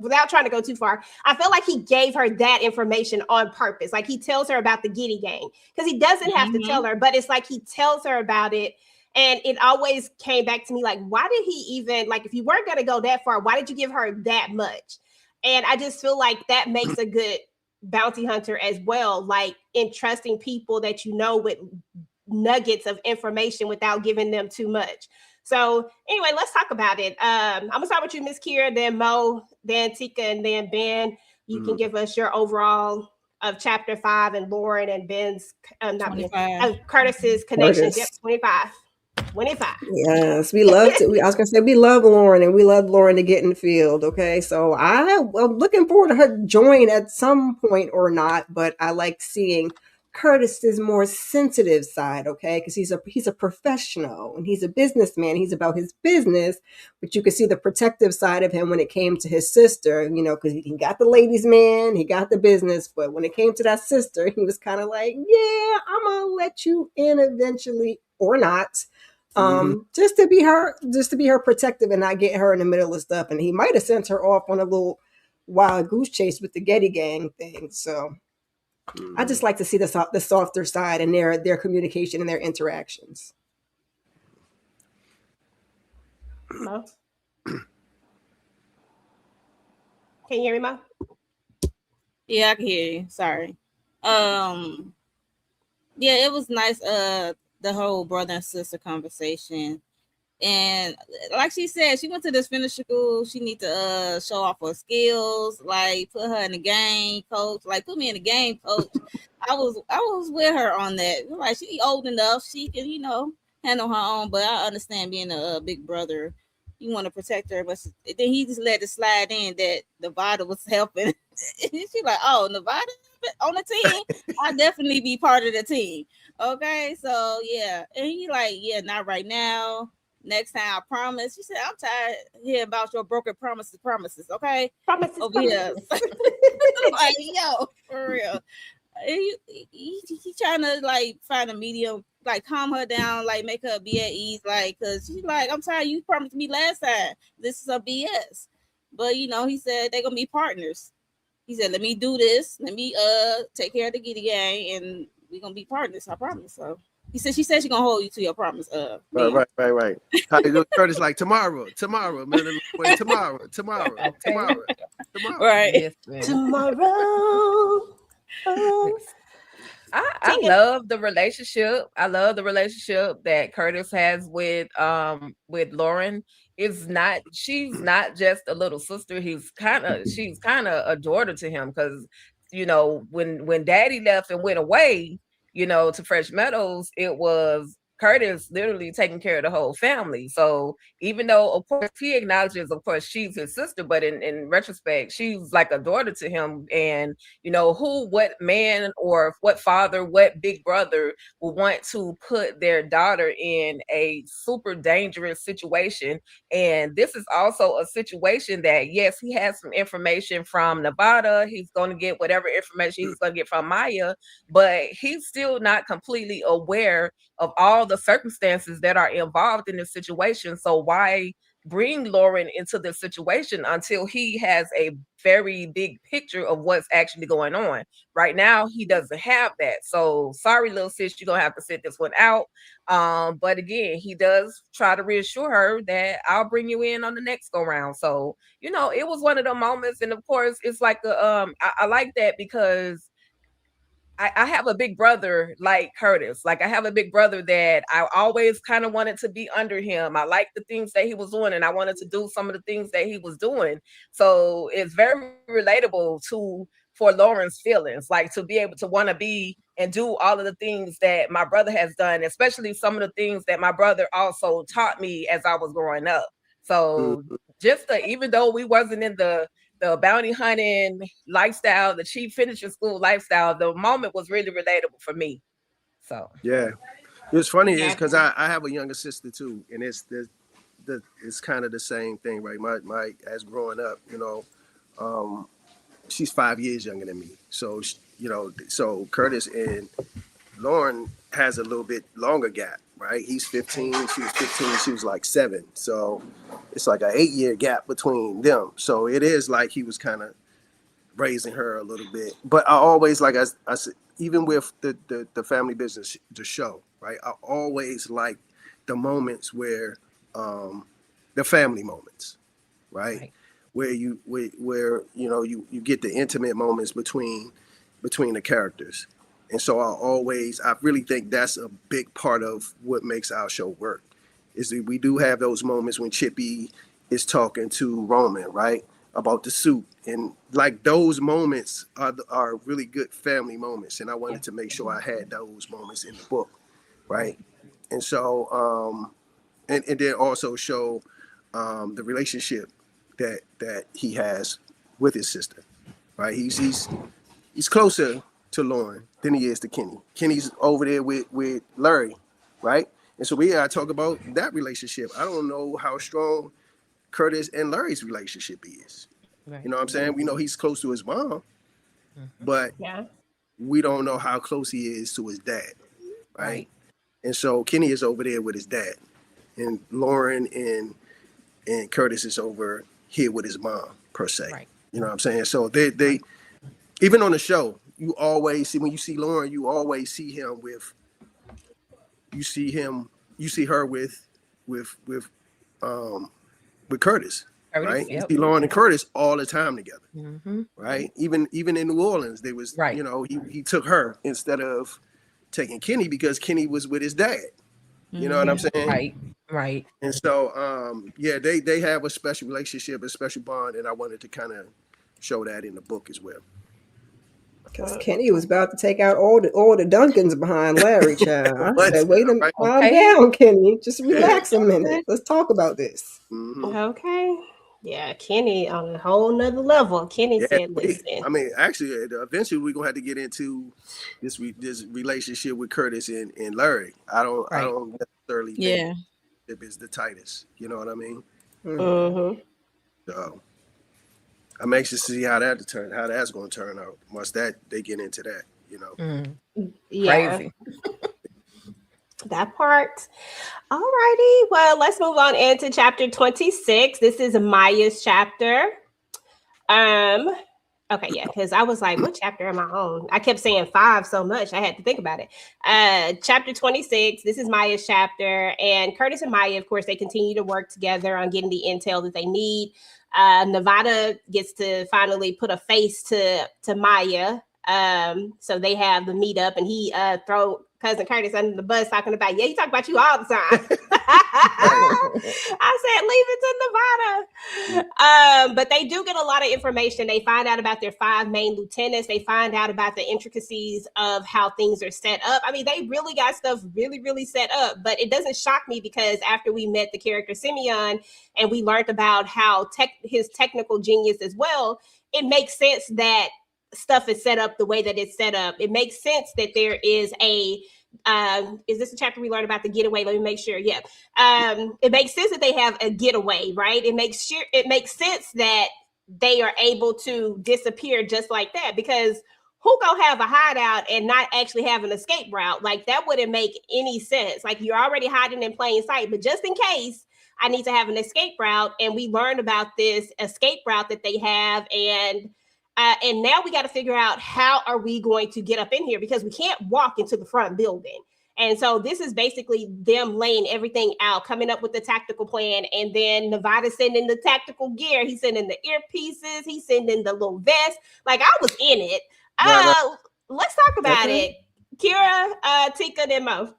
without trying to go too far, I felt like he gave her that information on purpose. Like he tells her about the Giddy gang because he doesn't have to tell her, but it's like he tells her about it. And it always came back to me like, why did he even, like, if you weren't going to go that far, why did you give her that much? And I just feel like that makes a good bounty hunter as well, like entrusting people that with nuggets of information without giving them too much. So anyway, let's talk about it. I'm gonna start with you, Miss Kira, then Mo, then Tika, and then Ben. You can give us your overall of chapter 5 and Lauren and Ben's Curtis's connections. Yep, 25. Yes, we love to. I was gonna say we love Lauren, and we love Lauren to get in the field. Okay, so I'm looking forward to her join at some point or not, but I like seeing Curtis's more sensitive side, okay? Because he's a professional and he's a businessman. He's about his business, but you could see the protective side of him when it came to his sister, you know, because he got the ladies' man, he got the business, but when it came to that sister, he was kind of like, yeah, I'm gonna let you in eventually or not. Just to be her protective and not get her in the middle of stuff. And he might have sent her off on a little wild goose chase with the Getty Gang thing. So I just like to see the softer side and their communication and their interactions. Mo? Can you hear me, Mo? Yeah, I can hear you. Sorry. Yeah, it was nice. The whole brother and sister conversation. And like she said, she went to this finisher school. She need to show off her skills, like put her in the game, coach. Like put me in the game, coach. I was with her on that. Like she old enough, she can, you know, handle her own. But I understand being a big brother, you want to protect her. But then he just let it slide in that Nevada was helping. She like, oh, Nevada on the team. I'll definitely be part of the team. Okay, so yeah, and he like, yeah, not right now. Next time, I promise. She said, I'm tired of hearing about your broken promises, okay? Promises. Over here. Like, yo, for real. He trying to, like, find a medium, like, calm her down, like, make her be at ease, like, because she's like, I'm tired. You promised me last time. This is a BS. But, you know, he said they're going to be partners. He said, let me do this. Let me take care of the Giddy Gang, and we're going to be partners, I promise. So. She said she's gonna hold you to your promise. Right. How they do Curtis like tomorrow, man, tomorrow. Right. Yes, Tomorrow. I love the relationship. I love the relationship that Curtis has with Lauren. She's not just a little sister. She's kind of a daughter to him, because you know when Daddy left and went away, you know, to Fresh Meadows, it was Curtis literally taking care of the whole family. So even though, of course, he acknowledges, of course, she's his sister, but in retrospect, she's like a daughter to him. And, you know, what man or what father, what big brother will want to put their daughter in a super dangerous situation? And this is also a situation that, yes, he has some information from Nevada. He's going to get whatever information he's going to get from Maya, but he's still not completely aware of all the circumstances that are involved in this situation. So why bring Lauren into this situation until he has a very big picture of what's actually going on? Right now, he doesn't have that. So sorry, little sis, you're gonna have to sit this one out. But again, he does try to reassure her that I'll bring you in on the next go round. So, you know, it was one of the moments. And of course, it's like I like that because I have a big brother like Curtis. Like I have a big brother that I always kind of wanted to be under him. I liked the things that he was doing, and I wanted to do some of the things that he was doing. So it's very relatable for Lauren's feelings, like to be able to want to be and do all of the things that my brother has done, especially some of the things that my brother also taught me as I was growing up. So even though we wasn't in the bounty hunting lifestyle, the chief finishing school lifestyle, the moment was really relatable for me. So yeah, it's funny is because I have a younger sister too, and it's kind of the same thing, right? My as growing up, you know, she's 5 years younger than me, so you know, so Curtis and Lauren has a little bit longer gap, right? He's 15, she was 15, she was like 7, so it's like an 8-year gap between them. So it is like he was kind of raising her a little bit. But I always, like I said, even with the family business, the show, right? I always like the moments where the family moments, right? Where you know you get the intimate moments between the characters. And so I really think that's a big part of what makes our show work. Is that we do have those moments when Chippy is talking to Roman, right, about the suit, and like those moments are really good family moments, and I wanted to make sure I had those moments in the book, right? And so and then also show the relationship that he has with his sister, right? He's closer to Lauren than he is to Kenny. Kenny's over there with Larry, right? And so we gotta talk about that relationship. I don't know how strong Curtis and Larry's relationship is. Right. You know what I'm saying? We know he's close to his mom, but Yeah. we don't know how close he is to his dad, right? Right. And so Kenny is over there with his dad, and Lauren and Curtis is over here with his mom, per se. Right. You know what I'm saying? So they even on the show, you always see, when you see Lauren, you always see him with, you see her with Curtis, right? Yep. You see Lauren and Curtis all the time together, Mm-hmm. right? Even in New Orleans, they was, Right. you know, he took her instead of taking Kenny because Kenny was with his dad. You know what I'm saying? Right. Right. And so, yeah, they have a special relationship, a special bond, and I wanted to kind of show that in the book as well. Because Kenny was about to take out all the Duncans behind Larry, child. I What? said, wait a minute, Right. calm Okay. down, Kenny. Just relax a minute. Let's talk about this. Mhm. Okay. Yeah, Kenny on a whole nother level. Kenny Yeah, said, listen. I mean, actually, eventually we're gonna have to get into this relationship with Curtis and Larry. I don't necessarily think it is the tightest. You know what I mean? Mm-hmm. So I'm anxious to see how that's going to turn out once that they get into that. You know. Yeah. Crazy. That part. Alrighty. Well, let's move on into chapter 26. This is Maya's chapter. Okay, yeah, because I was like, what chapter am I on? I kept saying 5 so much, I had to think about it. Chapter 26, this is Maya's chapter, and Curtis and Maya, of course, they continue to work together on getting the intel that they need. Nevada gets to finally put a face to Maya. So they have the meetup, and he throw cousin Curtis under the bus talking about, yeah, he talk about you all the time. I said, leave it to Nevada. But they do get a lot of information. They find out about their 5 main lieutenants. They find out about the intricacies of how things are set up. I mean, they really got stuff really, really set up. But it doesn't shock me because after we met the character Simeon and we learned about how his technical genius as well, it makes sense that stuff is set up the way that it's set up. It makes sense that there is a is this a chapter we learned about the getaway? Let me make sure. Yeah. It makes sense that they have a getaway, right? It makes sense that they are able to disappear just like that, because who gonna have a hideout and not actually have an escape route? Like, that wouldn't make any sense. Like, you're already hiding in plain sight, but just in case, I need to have an escape route. And we learned about this escape route that they have, and now we got to figure out how are we going to get up in here, because we can't walk into the front building. And so this is basically them laying everything out, coming up with the tactical plan. And then Nevada sending the tactical gear. He's sending the earpieces. He's sending the little vest. Like, I was in it. Right. Let's talk about it. Kira, Tika, and Mo.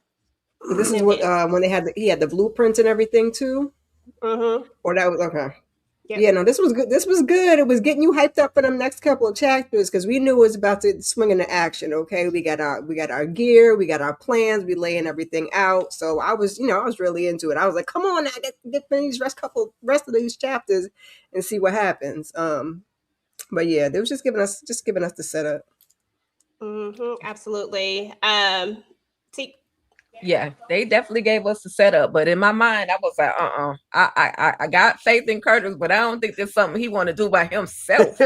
This is what when he had the blueprints and everything too. Mm-hmm. Or that was okay. Yep. Yeah, no, this was good. This was good. It was getting you hyped up for them next couple of chapters because we knew it was about to swing into action. Okay, we got our gear, we got our plans, we laying everything out. So I was really into it. I was like, come on, now get these rest of these chapters and see what happens. But yeah, they was just giving us the setup. Mm-hmm, absolutely. Yeah, they definitely gave us the setup, but in my mind, I was like, I got faith in Curtis, but I don't think there's something he want to do by himself.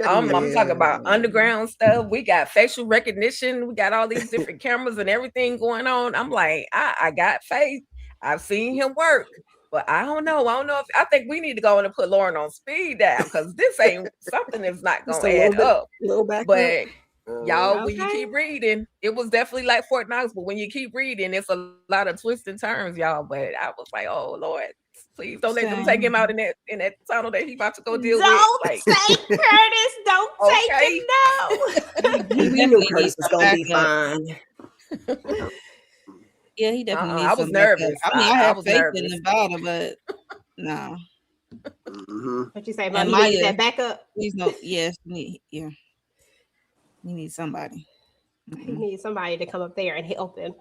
I'm talking about underground stuff. We got facial recognition. We got all these different cameras and everything going on. I'm like, I got faith. I've seen him work, but I don't know. I think we need to go in and put Lauren on speed dial, because this ain't something that's not going to add up. But y'all, when you keep reading, it was definitely like Fort Knox, but when you keep reading, it's a lot of twists and turns, y'all. But I was like, oh Lord, please don't let them take him out in that tunnel that he about to go deal with. Don't say Curtis, don't take it, no. We knew Curtis was gonna be fine. Yeah, he definitely. I was nervous. I mean, I have faith nervous. in Nevada, but no. Mm-hmm. What you say, Mom? You need that backup? Please no. Yes. Yeah. You need somebody. He needs somebody to come up there and help him.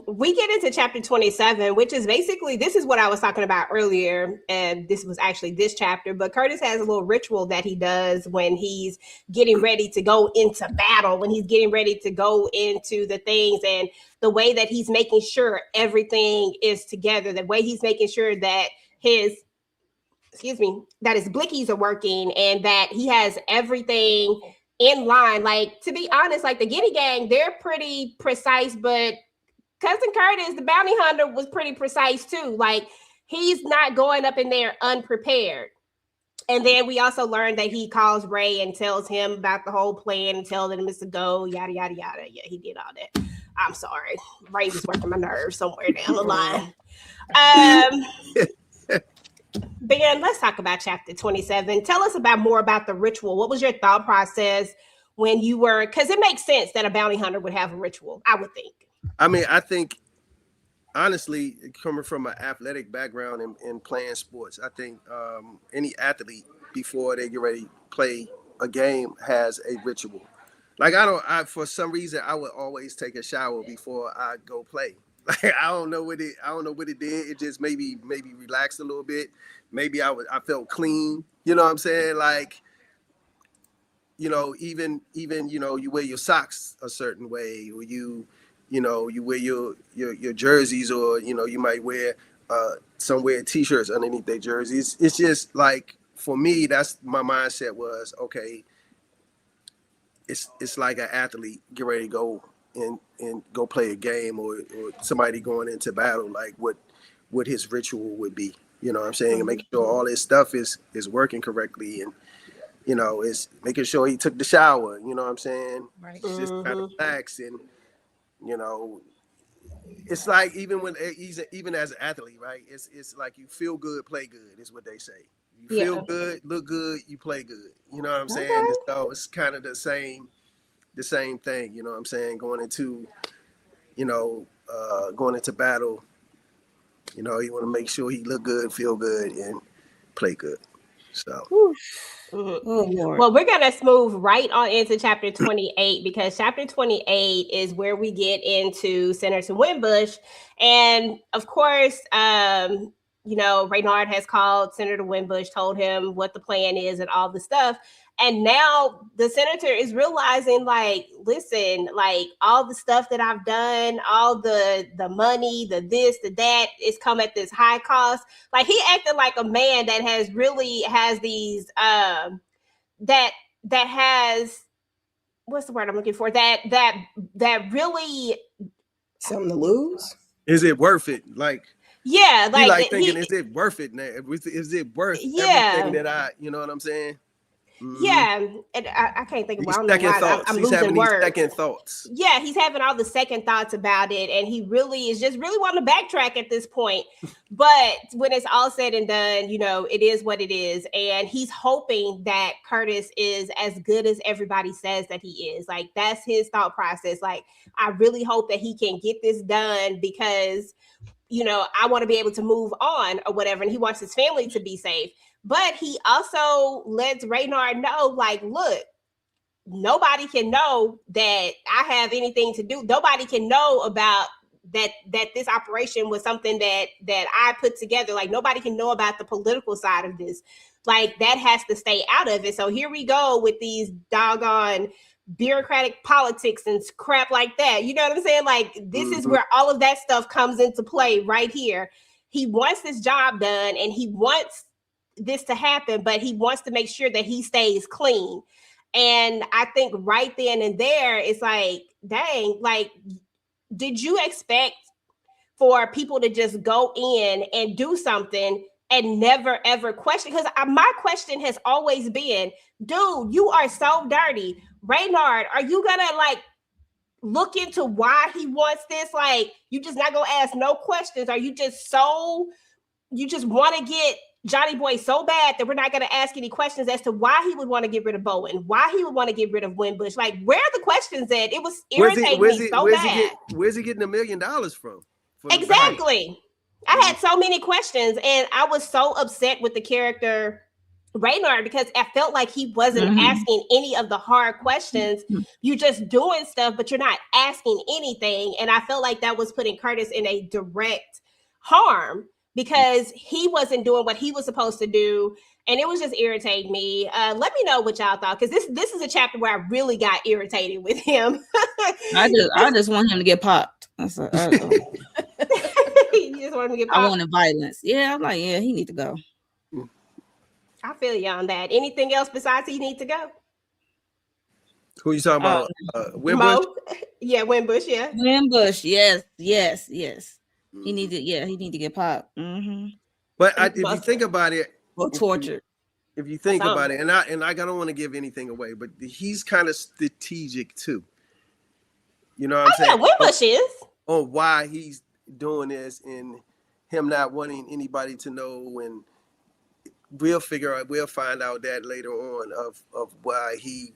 We get into chapter 27, which is basically, this is what I was talking about earlier, and this was actually this chapter, but Curtis has a little ritual that he does when he's getting ready to go into battle, when he's getting ready to go into the things, and the way that he's making sure everything is together, the way he's making sure that his blickies are working and that he has everything in line. Like, to be honest, like the Giddy Gang, they're pretty precise, but Cousin Curtis, the bounty hunter, was pretty precise too. Like, he's not going up in there unprepared. And then we also learned that he calls Ray and tells him about the whole plan and tells him it's a go, yada, yada, yada. Yeah, he did all that. I'm sorry. Ray was working my nerves somewhere down the line. Ben, let's talk about chapter 27. Tell us more about the ritual. What was your thought process when you were, because it makes sense that a bounty hunter would have a ritual, I would think. I mean, I think, honestly, coming from an athletic background and playing sports, I think any athlete, before they get ready to play a game, has a ritual. Like, for some reason, I would always take a shower before I go play. Like, I don't know what it did. It just maybe relaxed a little bit. Maybe I felt clean. You know what I'm saying? Like, you know, even you wear your socks a certain way, or you wear your jerseys, or you might wear wear t-shirts underneath their jerseys. It's just like, for me, that's my mindset was, okay, it's like an athlete get ready to go and go play a game, or somebody going into battle, like what his ritual would be, you know what I'm saying, and making sure all his stuff is working correctly, and is making sure he took the shower, you know what I'm saying, right. Just kind of relax, and it's like, even as an athlete, right, it's like you feel good, play good is what they say. You feel good, look good, you play good, you know what I'm saying. Okay. So it's kind of the same thing, you know what I'm saying, going into battle, you want to make sure he look good, feel good, and play good. So well, we're gonna move right on into chapter 28, because chapter 28 is where we get into Senator Winbush, and of course, Raynard has called Senator Winbush, told him what the plan is and all the stuff. And now the senator is realizing, like, listen, like, all the stuff that I've done, all the money, the this, the that, is come at this high cost. Like, he acted like a man that has these that has, what's the word I'm looking for? That really something to lose. Is it worth it? Like, yeah, like thinking, is it worth it now? Is it worth everything that you know what I'm saying? Mm-hmm. Yeah, and I can't think of why. I'm he's losing words. Second thoughts. Yeah, he's having all the second thoughts about it, and he really is just really wanting to backtrack at this point. But when it's all said and done, it is what it is, and he's hoping that Curtis is as good as everybody says that he is. Like, that's his thought process. Like, I really hope that he can get this done, because I want to be able to move on or whatever, and he wants his family to be safe. But he also lets Raynard know, like, look, nobody can know that I have anything to do. Nobody can know about that this operation was something that I put together. Like, nobody can know about the political side of this. Like, that has to stay out of it. So here we go with these doggone bureaucratic politics and crap like that. You know what I'm saying? Like, this is where all of that stuff comes into play right here. He wants this job done, and he wants this to happen, but he wants to make sure that he stays clean. And I think right then and there, it's like, dang, like, did you expect for people to just go in and do something and never ever question? Because my question has always been, dude, you are so dirty. Raynard, are you gonna look into why he wants this? Like, you just not gonna ask no questions? Are you just want to get Johnny Boy so bad that we're not going to ask any questions as to why he would want to get rid of Bowen, why he would want to get rid of Winbush? Like, where are the questions at? It was irritating me so bad. Where's he getting $1 million from? Exactly. I had so many questions, and I was so upset with the character Raynard, because I felt like he wasn't asking any of the hard questions. You just doing stuff, but you're not asking anything. And I felt like that was putting Curtis in a direct harm because he wasn't doing what he was supposed to do. And it was just irritating me. Let me know what y'all thought, because this is a chapter where I really got irritated with him. I just want him to get popped. You just want him to get popped? I wanted violence. Yeah, I'm like, yeah, he need to go. I feel you on that. Anything else besides he need to go? Who you talking about? Wimbush? Yeah, Wimbush. Yeah, Wimbush. Yes. He need to get popped. But if you think about it, or tortured. If you think about it, and I don't want to give anything away, but he's kind of strategic too. You know what I'm saying? Yeah, Wimbush is. On why he's doing this and him not wanting anybody to know, and we'll find out that later on of why he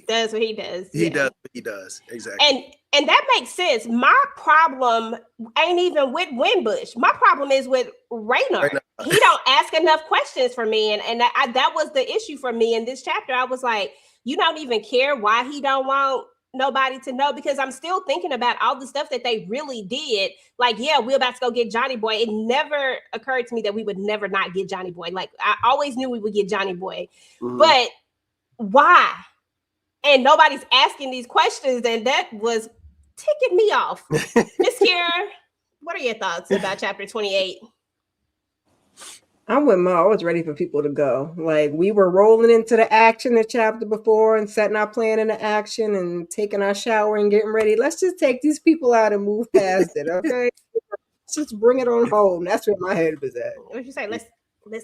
does what he does. Does what he does. Exactly. And that makes sense. My problem ain't even with Wimbush. My problem is with Raynard. He don't ask enough questions for me. And that was the issue for me in this chapter. I was like, you don't even care why he don't want nobody to know, because I'm still thinking about all the stuff that they really did. Like, yeah, we're about to go get Johnny Boy. It never occurred to me that we would never not get Johnny Boy. Like, I always knew we would get Johnny Boy. But why? And nobody's asking these questions, and that was ticking me off. Miss Kira, what are your thoughts about chapter 28? I'm with Mo. I was ready for people to go. Like, we were rolling into the action the chapter before and setting our plan into action and taking our shower and getting ready. Let's just take these people out and move past it, okay? Let's just bring it on home. That's where my head was at. What you say? Let's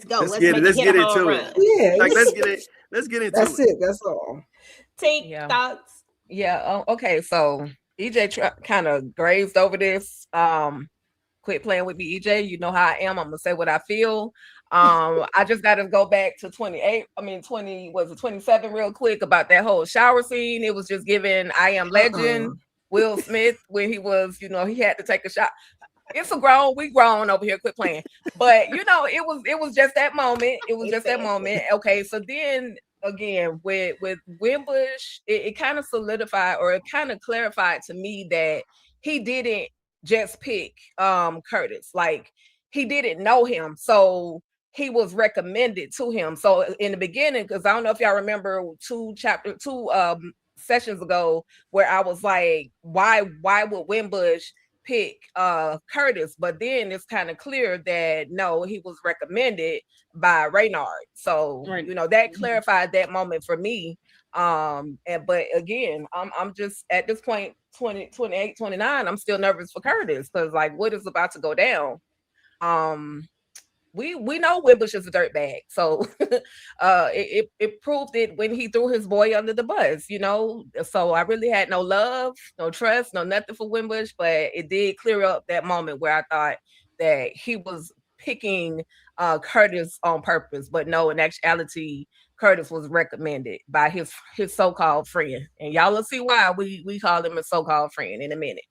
go. Let's get into it. Yeah, like, let's get into it. That's it. That's all. Take thoughts. Yeah. Okay. So EJ kind of grazed over this. Quit playing with me, EJ. You know how I am. I'm gonna say what I feel. I just got to go back to 27 real quick about that whole shower scene. It was just giving I Am Legend Will Smith when he was, he had to take a shot. It's we grown over here. Quit playing. But it was just that moment. It was just that moment. Okay, so then again with Wimbush, it kind of solidified, or it kind of clarified to me that he didn't just pick Curtis. Like, he didn't know him, so he was recommended to him. So in the beginning, because I don't know if y'all remember two sessions ago where I was like, why would Wimbush pick Curtis? But then it's kind of clear that no, he was recommended by Raynard. So that clarified that moment for me. But again, I'm just at this point 28, 29, I'm still nervous for Curtis, because like, what is about to go down? We know Wimbush is a dirtbag, so it proved it when he threw his boy under the bus, So I really had no love, no trust, no nothing for Wimbush, but it did clear up that moment where I thought that he was picking Curtis on purpose, but no, in actuality, Curtis was recommended by his so-called friend, and y'all will see why we call him a so-called friend in a minute.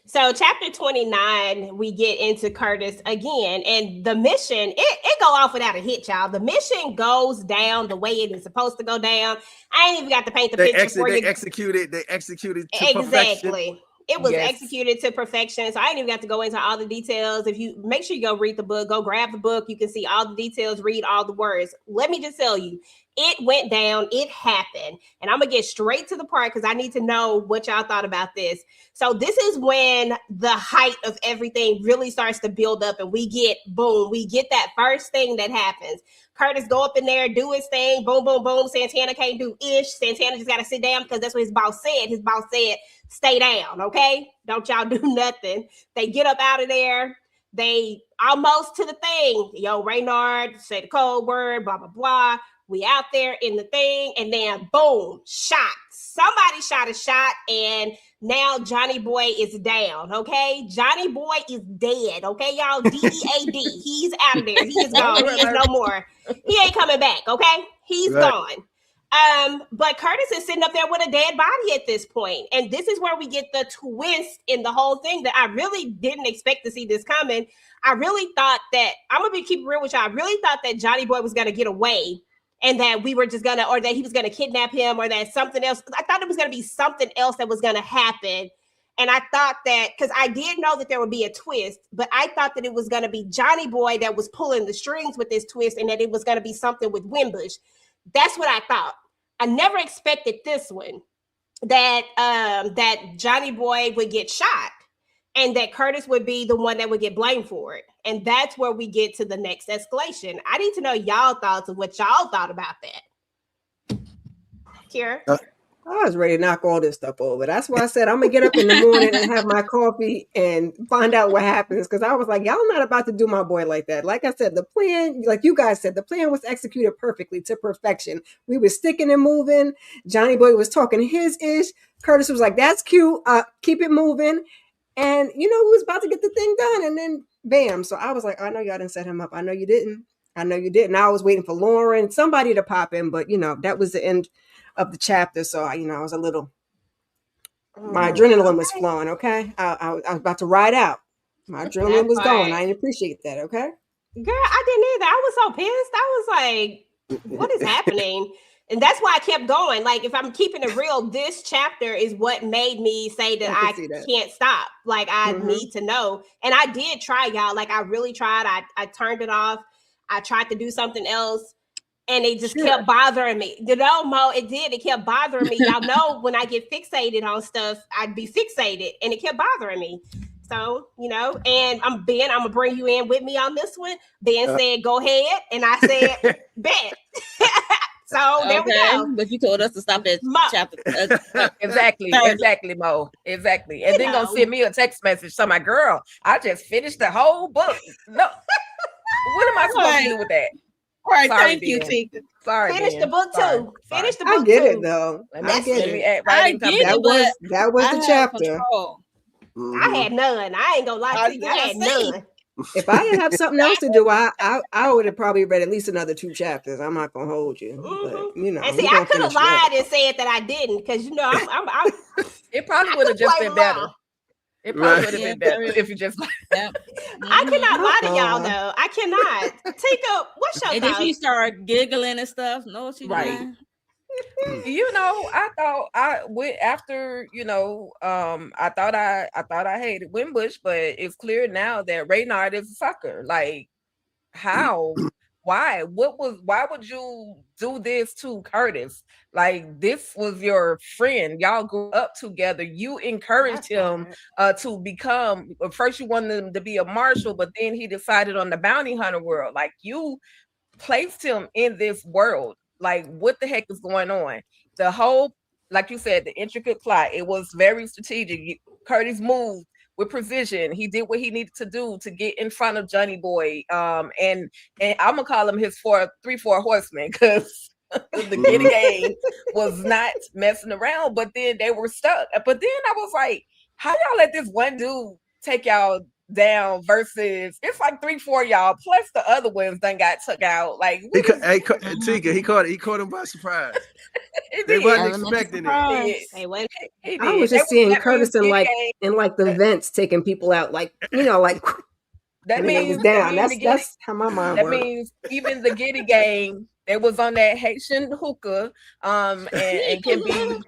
So chapter 29, we get into Curtis again, and the mission, it go off without a hitch, y'all. The mission goes down the way it is supposed to go down. I ain't even got to paint the picture for you. They executed to exactly. Perfection. It was executed to perfection. So I didn't even have to go into all the details. If you make sure you go read the book, go grab the book. You can see all the details, read all the words. Let me just tell you, it went down. It happened. And I'm going to get straight to the part because I need to know what y'all thought about this. So this is when the height of everything really starts to build up, and we get that first thing that happens. Curtis go up in there, do his thing, boom, boom, boom. Santana can't do ish. Santana just got to sit down because that's what his boss said. His boss said, stay down, okay? Don't y'all do nothing. They get up out of there. They almost to the thing. Yo, Raynard, say the code word, blah, blah, blah. We out there in the thing, and then boom, shot. Somebody shot a shot, and now Johnny Boy is down, okay? Johnny Boy is dead, okay, y'all? DEAD. He's out of there. He is gone. He is no more. He ain't coming back, okay? He's gone. But Curtis is sitting up there with a dead body at this point. And this is where we get the twist in the whole thing that I really didn't expect to see this coming. I really thought that, I'm going to keep it real with y'all. I really thought that Johnny Boy was going to get away and that we were just going to, or that he was going to kidnap him or that something else. I thought it was going to be something else that was going to happen. And I thought that, because I did know that there would be a twist, but I thought that it was going to be Johnny Boy that was pulling the strings with this twist and that it was going to be something with Wimbush. That's what I thought. I never expected this one, that Johnny Boy would get shot and that Curtis would be the one that would get blamed for it. And that's where we get to the next escalation. I need to know y'all thoughts of what y'all thought about that. Kira? I was ready to knock all this stuff over. That's why I said I'm gonna get up in the morning and have my coffee and find out what happens. Because I was like, y'all not about to do my boy like that. Like I said, the plan, like you guys said, the plan was executed perfectly to perfection. We were sticking and moving. Johnny Boy was talking his ish. Curtis was like, "That's cute. Keep it moving." And we was about to get the thing done, and then bam. So I was like, I know y'all didn't set him up. I know you didn't. I know you didn't. I was waiting for Lauren, somebody to pop in, but that was the end of the chapter. So I was a little, my adrenaline was flowing. Okay. I was about to ride out. My adrenaline was going. I didn't appreciate that. Okay. Girl, I didn't either. I was so pissed. I was like, what is happening? And that's why I kept going. Like, if I'm keeping it real, this chapter is what made me say that I can't stop. Like, I need to know. And I did try, y'all. Like, I really tried. I turned it off. I tried to do something else. And it just kept bothering me. Mo, it did. It kept bothering me. Y'all know when I get fixated on stuff, I'd be fixated. And it kept bothering me. So, and I'm going to bring you in with me on this one. Ben said, go ahead. And I said, bet. So there we go. But you told us to stop at chapter. Exactly, Mo. Exactly. And then gonna send me a text message. So my girl, I just finished the whole book. No. What am I supposed to do with that? All right, sorry, thank you, Tika. Sorry, finish Ben. the book too. Finish the book I get too. it though. I get it. That was the chapter. I had none. I ain't gonna lie to you. I had none. If I didn't have something else to do, I would have probably read at least another 2 chapters. I'm not gonna hold you, but And see, I could have lied and said that I didn't, because I'm it probably would have just been better. It probably would have been better if you just like that. I cannot lie to y'all though. I cannot. Tika, what's your and then she started giggling and stuff. No, what she doing? I thought I went after, I thought I hated Wimbush, but it's clear now that Reynard is a sucker. Like, how? Why? Why would you do this to Curtis? Like, this was your friend. Y'all grew up together. You encouraged him to become, first you wanted him to be a marshal, but then he decided on the bounty hunter world. Like, you placed him in this world. Like, what the heck is going on? The whole, like you said, the intricate plot, it was very strategic. Curtis moved with precision. He did what he needed to do to get in front of Johnny Boy. And I'm gonna call him his 4 horsemen, because the Giddy Gang was not messing around, but then they were stuck. But then I was like, how y'all let this one dude take y'all down versus it's like 3-4 y'all plus the other ones done got took out? Like, Tika, he caught him by surprise. They wasn't expecting it. I was just seeing Curtis in like the vents taking people out, like that means was down. That's how my mind works. That means even the Giddy Gang, they was on that Haitian hookah, and can be,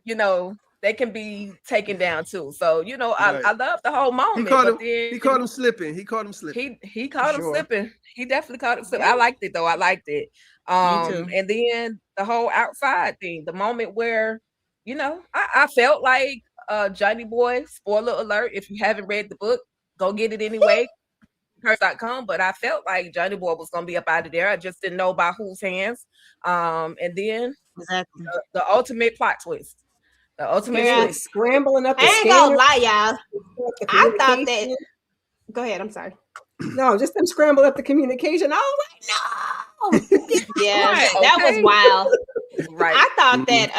they can be taken down too. So, I love the whole moment. He caught him slipping. He caught him slipping. He caught him slipping. He definitely caught him slipping. I liked it though. I liked it. And then the whole outside thing, the moment where, I felt like Johnny Boy, spoiler alert, if you haven't read the book, go get it anyway. Curse.com, but I felt like Johnny Boy was gonna be up out of there. I just didn't know by whose hands. And then the ultimate plot twist. The ultimate twist. Scrambling up the I ain't gonna lie, y'all. I thought that. Go ahead. I'm sorry. No, just them scramble up the communication. I was like, no. Yeah, that was wild. Right. I thought that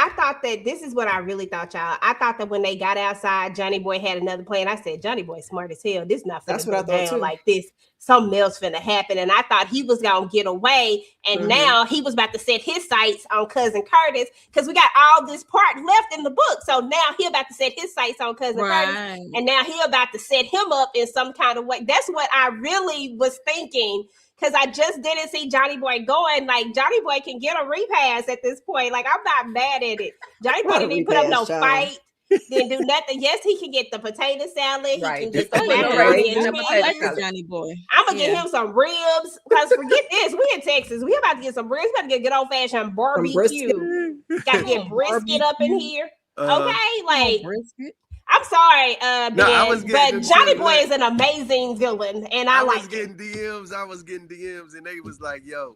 I thought that this is what I really thought, y'all. I thought that when they got outside, Johnny Boy had another plan. I said, Johnny Boy smart as hell. This not That's finna what I go thought down too. like this. Something else finna happen. And I thought he was gonna get away. And now he was about to set his sights on Cousin Curtis because we got all this part left in the book. So now he about to set his sights on Cousin Curtis. And now he about to set him up in some kind of way. That's what I really was thinking. Because I just didn't see Johnny Boy going. Like, Johnny Boy can get a repass at this point. Like, I'm not mad at it. Johnny Boy didn't put up no fight. Didn't do nothing. Yes, he can get the potato salad. He can get the macaroni and cheese. Johnny Boy. I'm going to get him some ribs. Because forget this. We in Texas. We about to get some ribs. We about to get good old-fashioned barbecue. Got to get brisket up in here. Okay? Like, brisket. I'm sorry, Ben, but Johnny Boy is an amazing villain, and I like it. I was getting DMs, and they was like, "Yo,"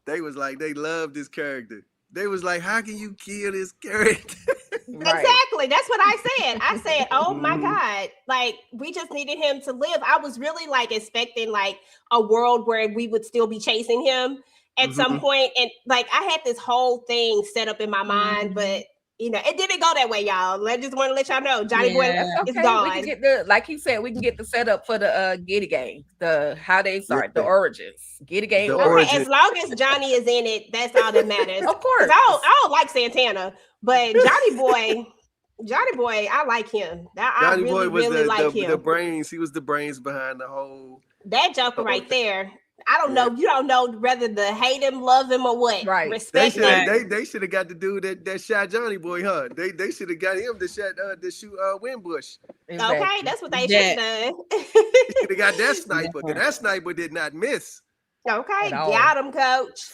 they was like, they love this character. They was like, "How can you kill this character?" Exactly. That's what I said. I said, "Oh my God!" Like we just needed him to live. I was really like expecting like a world where we would still be chasing him at some point, and like I had this whole thing set up in my mind, but. You know, it didn't go that way, y'all. I just want to let y'all know, Johnny Boy is gone. We can get the, like he said, we can get the setup for the Giddy Gang, the how they start, the origins, Giddy Gang. As long as Johnny is in it, that's all that matters. Of course, I don't like Santana, but Johnny Boy, I like him. Johnny Boy was the brains. He was the brains behind the whole. That Joker right there. I don't know. You don't know whether to hate him, love him, or what. Right. Respect him. They should have got the dude that shot Johnny Boy, huh? They should have got him to shoot Windbush. Exactly. Okay, that's what they should have done. Should have got that sniper. That sniper did not miss. Okay, got him, coach.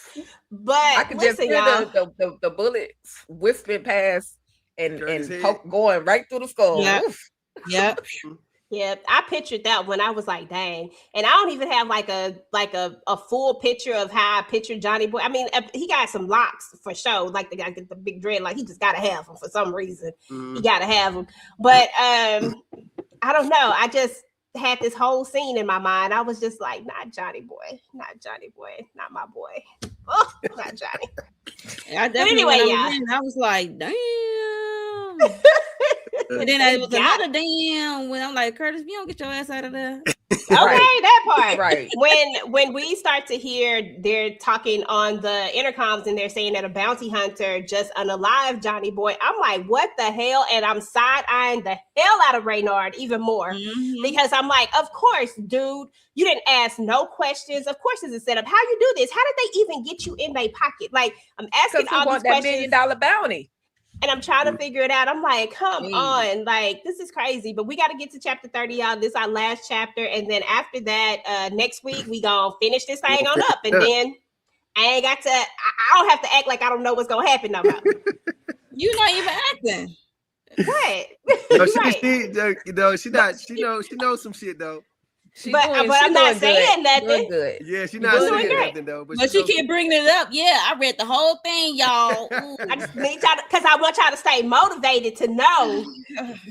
But I could just hear the bullets whispering past and going right through the skull. Yep. Yeah, I pictured that when I was like, dang. And I don't even have like a full picture of how I pictured Johnny Boy. I mean, he got some locks for sure. Like the guy get the big dread, like he just gotta have them for some reason. He gotta have them. But I don't know. I just had this whole scene in my mind. I was just like, not Johnny Boy, not my boy. Oh, not Johnny. I was like, damn. And then it was another damn when I'm like, Curtis, you don't get your ass out of there. Okay, that part. Right. When we start to hear they're talking on the intercoms and they're saying that a bounty hunter just unalived Johnny Boy, I'm like, what the hell? And I'm side-eyeing the hell out of Reynard even more because I'm like, of course, dude, you didn't ask no questions. Of course, it's a setup. How you do this? How did they even get you in their pocket? Like, I'm asking all these questions. $1 million bounty. And I'm trying to figure it out. I'm like, come on, like this is crazy. But we got to get to chapter 30, y'all. This is our last chapter, and then after that, next week we gonna finish this thing on up, and then I don't have to act like I don't know what's gonna happen no more. You're not even acting. What? No, she knows some shit though. But I'm not saying nothing. Yeah, she's not saying nothing though. But she keep bringing it up. Yeah, I read the whole thing, y'all. I just need y'all because I want y'all to stay motivated to know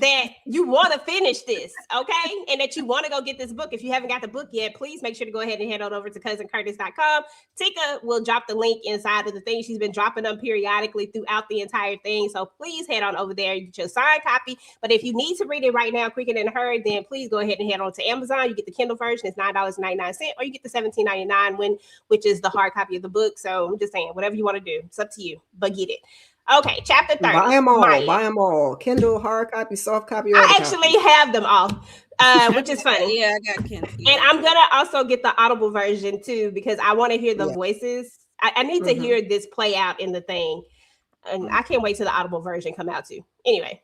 that you want to finish this, okay? And that you want to go get this book. If you haven't got the book yet, please make sure to go ahead and head on over to cousincurtis.com. Tika will drop the link inside of the thing. She's been dropping them periodically throughout the entire thing. So please head on over there. You get your signed copy. But if you need to read it right now quicker than her, then please go ahead and head on to Amazon. You get the Kindle version, it's $9.99, or you get the $17.99 one, which is the hard copy of the book. So I'm just saying, whatever you want to do, it's up to you, but get it. Okay, chapter 30. Buy them all. Kindle, hard copy, soft copy. I actually have them all, which is funny. Yeah, I got Kindle. And I'm gonna also get the Audible version too because I want to hear the voices. I need to hear this play out in the thing, and I can't wait till the Audible version come out too. Anyway.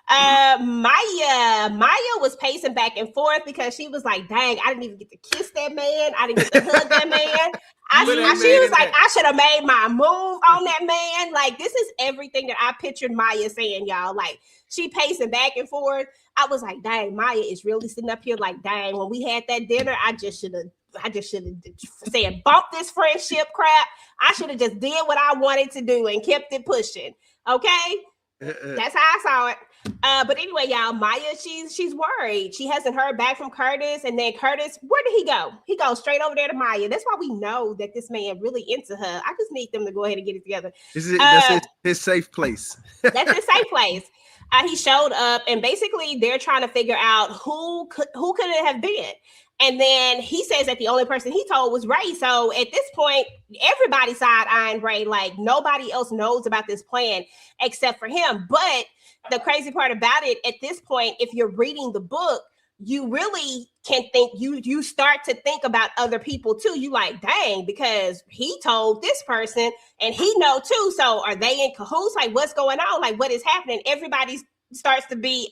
Maya was pacing back and forth because she was like, dang, I didn't even get to kiss that man. I didn't get to hug that man. She was like, I should have made my move on that man. Like, this is everything that I pictured Maya saying, y'all. Like, she pacing back and forth. I was like, dang, Maya is really sitting up here like, dang, when we had that dinner, I just should have said, bump this friendship crap. I should have just did what I wanted to do and kept it pushing. Okay? That's how I saw it. But anyway, y'all, Maya, she's worried. She hasn't heard back from Curtis. And then Curtis, where did he go? He goes straight over there to Maya. That's why we know that this man really into her. I just need them to go ahead and get it together. That's his safe place. That's his safe place. He showed up, and basically they're trying to figure out who could it have been. And then he says that the only person he told was Ray. So at this point, everybody's side-eyeing Ray, like nobody else knows about this plan except for him. But the crazy part about it, at this point, if you're reading the book, you really can think, you start to think about other people too. You like, dang, because he told this person and he know too. So are they in cahoots? Like, what's going on? Like, what is happening? Everybody starts to be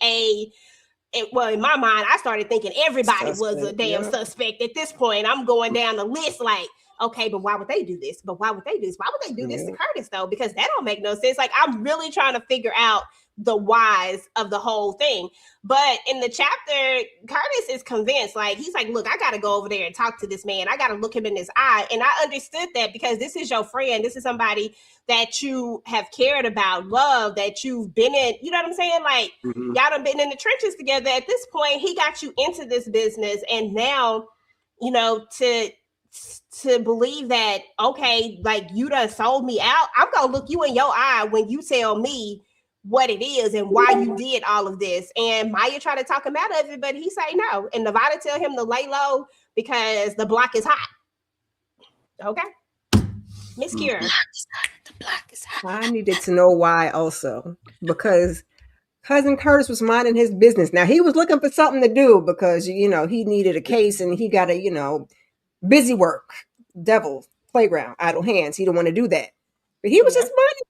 well, in my mind, I started thinking everybody was a damn suspect at this point. I'm going down the list like, okay, but why would they do this? But why would they do this? Why would they do this to Curtis though? Because that don't make no sense. Like, I'm really trying to figure out the whys of the whole thing. But in the chapter, Curtis is convinced, like, he's like, look, I got to go over there and talk to this man. I got to look him in his eye. And I understood that because this is your friend. This is somebody that you have cared about, love, that you've been in, you know what I'm saying? Like, y'all done been in the trenches together. At this point, he got you into this business. And now, you know, to believe that, okay, like, you done sold me out, I'm going to look you in your eye when you tell me what it is and why you did all of this. And Maya tried to talk him out of it, but he say no. And Nevada tell him to lay low because the block is hot. Okay. Miss Kira. The block is hot. I needed to know why also, because Cousin Curtis was minding his business. Now he was looking for something to do because, you know, he needed a case and he got to, you know, busy work, devil, playground, idle hands. He didn't want to do that. But he was just minding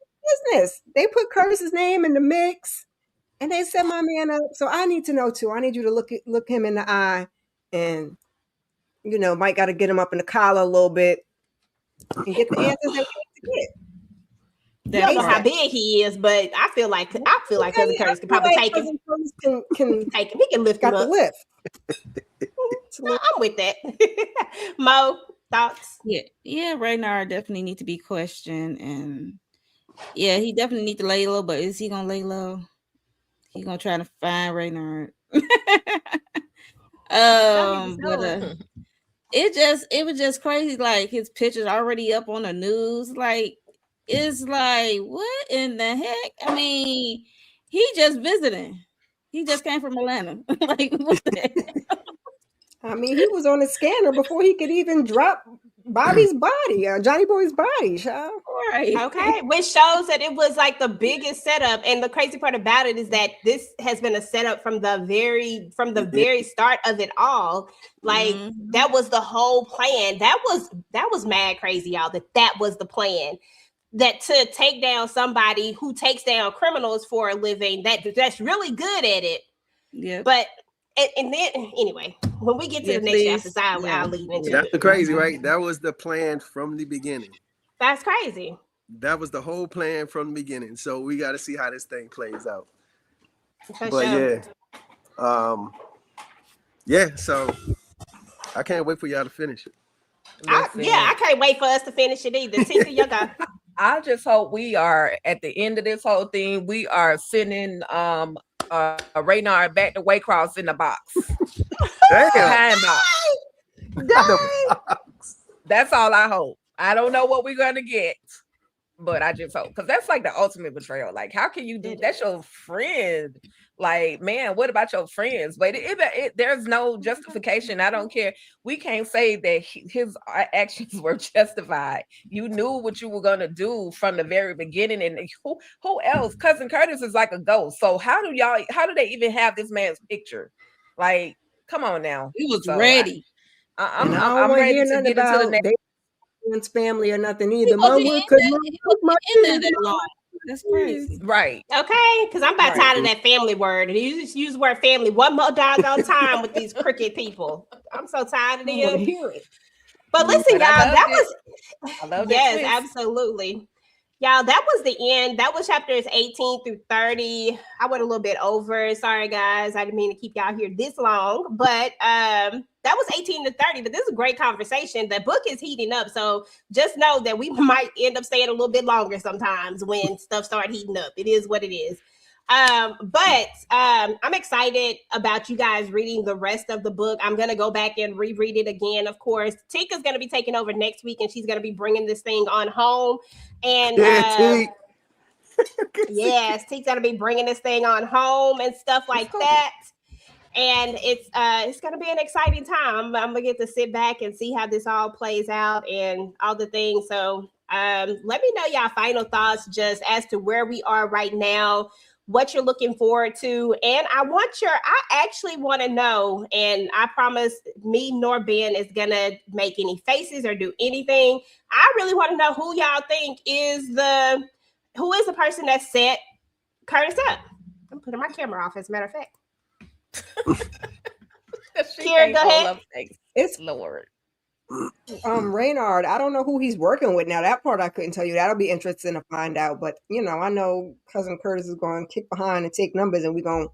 business. They put Curtis's name in the mix and they set my man up. So I need to know too. I need you to look him in the eye and, you know, might got to get him up in the collar a little bit and get the answers that we need to get. I don't know how big he is, but I feel like Cousin Curtis could probably take him. Can take him. He can lift him got up. the lift. No, I'm with that. Mo, thoughts? Yeah, Raynard definitely need to be questioned, and yeah, he definitely need to lay low. But is he gonna lay low? He gonna try to find Raynard. It was just crazy. Like, his pictures already up on the news. Like, it's like, what in the heck? I mean, he just visiting. He just came from Atlanta. Like, what the heck? I mean, he was on the scanner before he could even drop Bobby's body, Johnny Boy's body, child. Right. Okay. Which shows that it was like the biggest setup. And the crazy part about it is that this has been a setup from the very start of it all. Like, that was the whole plan. That was mad crazy, y'all. That was the plan. That to take down somebody who takes down criminals for a living, that's really good at it. Yeah. But and then anyway, when we get to the next chapters, I'll leave into That's the crazy, right? That was the plan from the beginning. That's crazy. That was the whole plan from the beginning. So we got to see how this thing plays out. For but sure. Yeah. So I can't wait for y'all to finish it. I can't wait for us to finish it either. Tika, you go. I just hope we are at the end of this whole thing. We are sending Raynard back to Waycross in the box. Damn. Box. That's all I hope. I don't know what we're gonna get, but I just hope, because that's like the ultimate betrayal. Like, how can you do that's your friend? Like, man, what about your friends? But there's no justification. I don't care. We can't say that his actions were justified. You knew what you were gonna do from the very beginning, and who else? Cousin Curtis is like a ghost. So how do they even have this man's picture? Like, come on now. He was ready. I'm ready to get into the next family or nothing either. That's crazy. Right. Okay, because I'm about tired of that family word. And you just use the word family one more doggone time with these crooked people. I'm so tired of them. But listen, y'all, I love yes, absolutely. Y'all, that was the end. That was chapters 18 through 30. I went a little bit over. Sorry, guys. I didn't mean to keep y'all here this long. But that was 18 to 30. But this is a great conversation. The book is heating up. So just know that we might end up staying a little bit longer sometimes when stuff starts heating up. It is what it is. I'm excited about you guys reading the rest of the book. I'm gonna go back and reread it again. Of course, Tika's gonna be taking over next week, and she's gonna be bringing this thing on home. And yes, Tika's gonna be bringing this thing on home and stuff like that. And it's gonna be an exciting time. I'm gonna get to sit back and see how this all plays out and all the things. So let me know y'all final thoughts just as to where we are right now, what you're looking forward to. And I actually want to know, and I promise me nor Ben is gonna make any faces or do anything. I really want to know who y'all think is the person that set Curtis up. I'm putting my camera off, as a matter of fact. Kira, go ahead. It's Lord. Reynard. I don't know who he's working with now. That part I couldn't tell you. That'll be interesting to find out. But I know cousin Curtis is going to kick behind and take numbers, and we're going to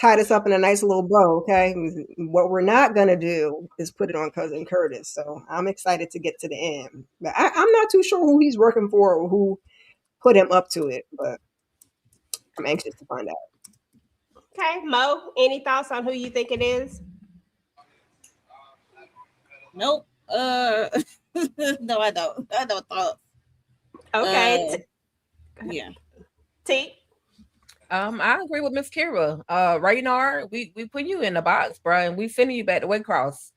tie this up in a nice little bow. Okay. What we're not going to do is put it on cousin Curtis. So I'm excited to get to the end. But I'm not too sure who he's working for or who put him up to it. But I'm anxious to find out. Okay, Mo, any thoughts on who you think it is? Nope. No, I don't. I don't thought. Okay. Yeah. T. I agree with Miss Kira. Raynard, we put you in the box, bro, and we sending you back to Waycross.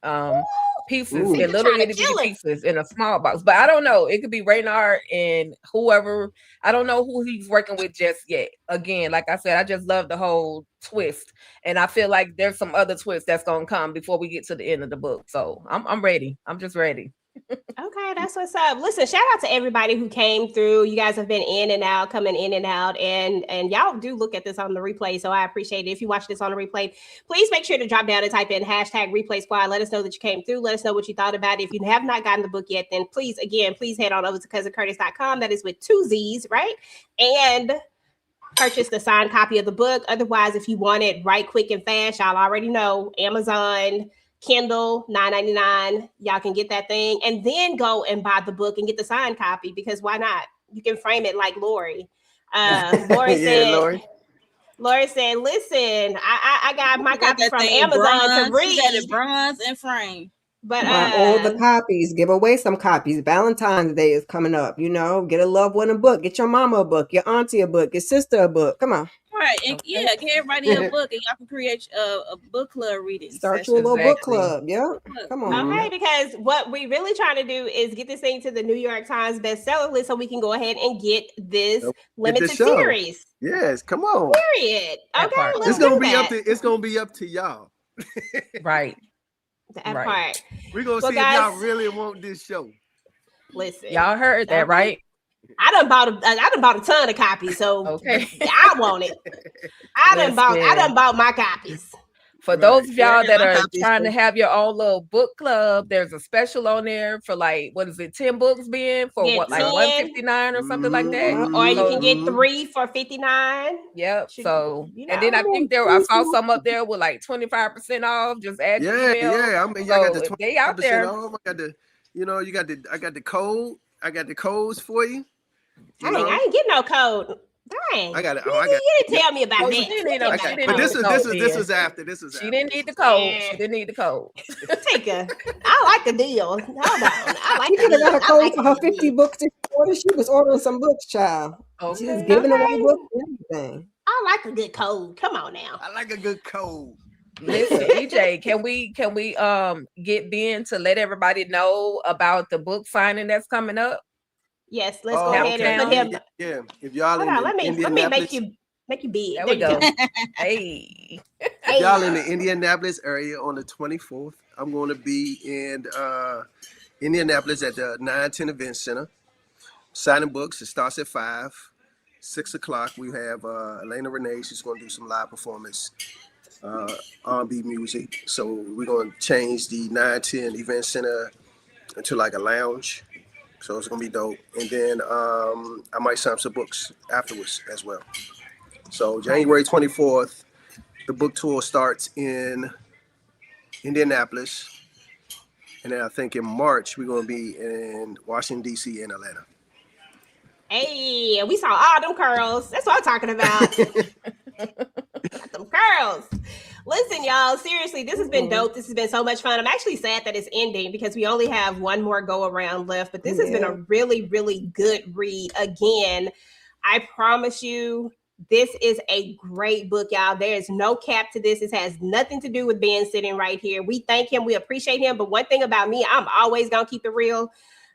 Pieces and little itty bitty pieces in a small box. But I don't know. It could be Raynard and whoever. I don't know who he's working with just yet. Again, like I said, I just love the whole twist, and I feel like there's some other twists that's gonna come before we get to the end of the book. So I'm ready. I'm just ready. Okay, that's what's up. Listen, shout out to everybody who came through. You guys have been in and out, coming in and out, and y'all do look at this on the replay, so I appreciate it. If you watch this on the replay, please make sure to drop down and type in hashtag replay squad. Let us know that you came through. Let us know what you thought about it. If you have not gotten the book yet, then please head on over to cousincurtis.com. That is with 2 Z's, right? And purchase the signed copy of the book. Otherwise, if you want it right quick and fast, y'all already know Amazon, Kindle, $9.99. Y'all can get that thing and then go and buy the book and get the signed copy, because why not? You can frame it like Lori. Lori said, listen, I got my copy from Amazon to read. You got it bronze and frame. But all the copies, give away some copies. Valentine's Day is coming up. Get a loved one a book. Get your mama a book, your auntie a book, your sister a book. Come on. Right. And get everybody a book, and y'all can create a book club reading. Start your little book club. Yeah. Come on. Okay, because what we really trying to do is get this thing to the New York Times bestseller list so we can go ahead and get this limited series. Yes, come on. Period. Okay, it's gonna be up to y'all. Right. That part. We're gonna see if y'all really want this show. Listen, y'all heard that, right? I done bought a ton of copies, so okay. I want it. I done bought my copies. For those of y'all that are trying to have your own little book club, there's a special on there for 10 books being for $159 or something like that. Or you can get 3 for $59. Yep. So and then I think I saw some up there with 25% off. Just add your email. Yeah. I mean, y'all got the 25% off. I got the, I got the code. I got the codes for you. I ain't getting no code. Dang. I got it. You didn't tell me about that. But this was after. She didn't need the code. Yeah. She didn't need the code. Take her. I like the deal. Hold on. I like the deal. Got a code for her 50 books. She was ordering some books, child. Okay. She was giving away books and everything. I like a good code. Come on now. I like a good code. Listen, EJ, can we get Ben to let everybody know about the book signing that's coming up? Yes, let's go ahead and put him. Yeah, if y'all let me make you big. There we go. Hey. If y'all in the Indianapolis area on the 24th, I'm going to be in Indianapolis at the 910 Event Center, signing books. It starts at 5, 6 o'clock. We have Elena Renee. She's going to do some live performance, R&B music. So we're going to change the 910 Event Center into a lounge. So it's gonna be dope, and then I might sign some books afterwards as well. So January 24th, the book tour starts in Indianapolis, and then I think in March we're gonna be in Washington D.C. and Atlanta. Hey, we saw all them curls. That's what I'm talking about. Got them curls. Listen, y'all, seriously, this has been dope. This has been so much fun. I'm actually sad that it's ending because we only have one more go around left, but this has been a really, really good read. Again, I promise you, this is a great book, y'all. There is no cap to this. This has nothing to do with Ben sitting right here. We thank him. We appreciate him. But one thing about me, I'm always going to keep it real.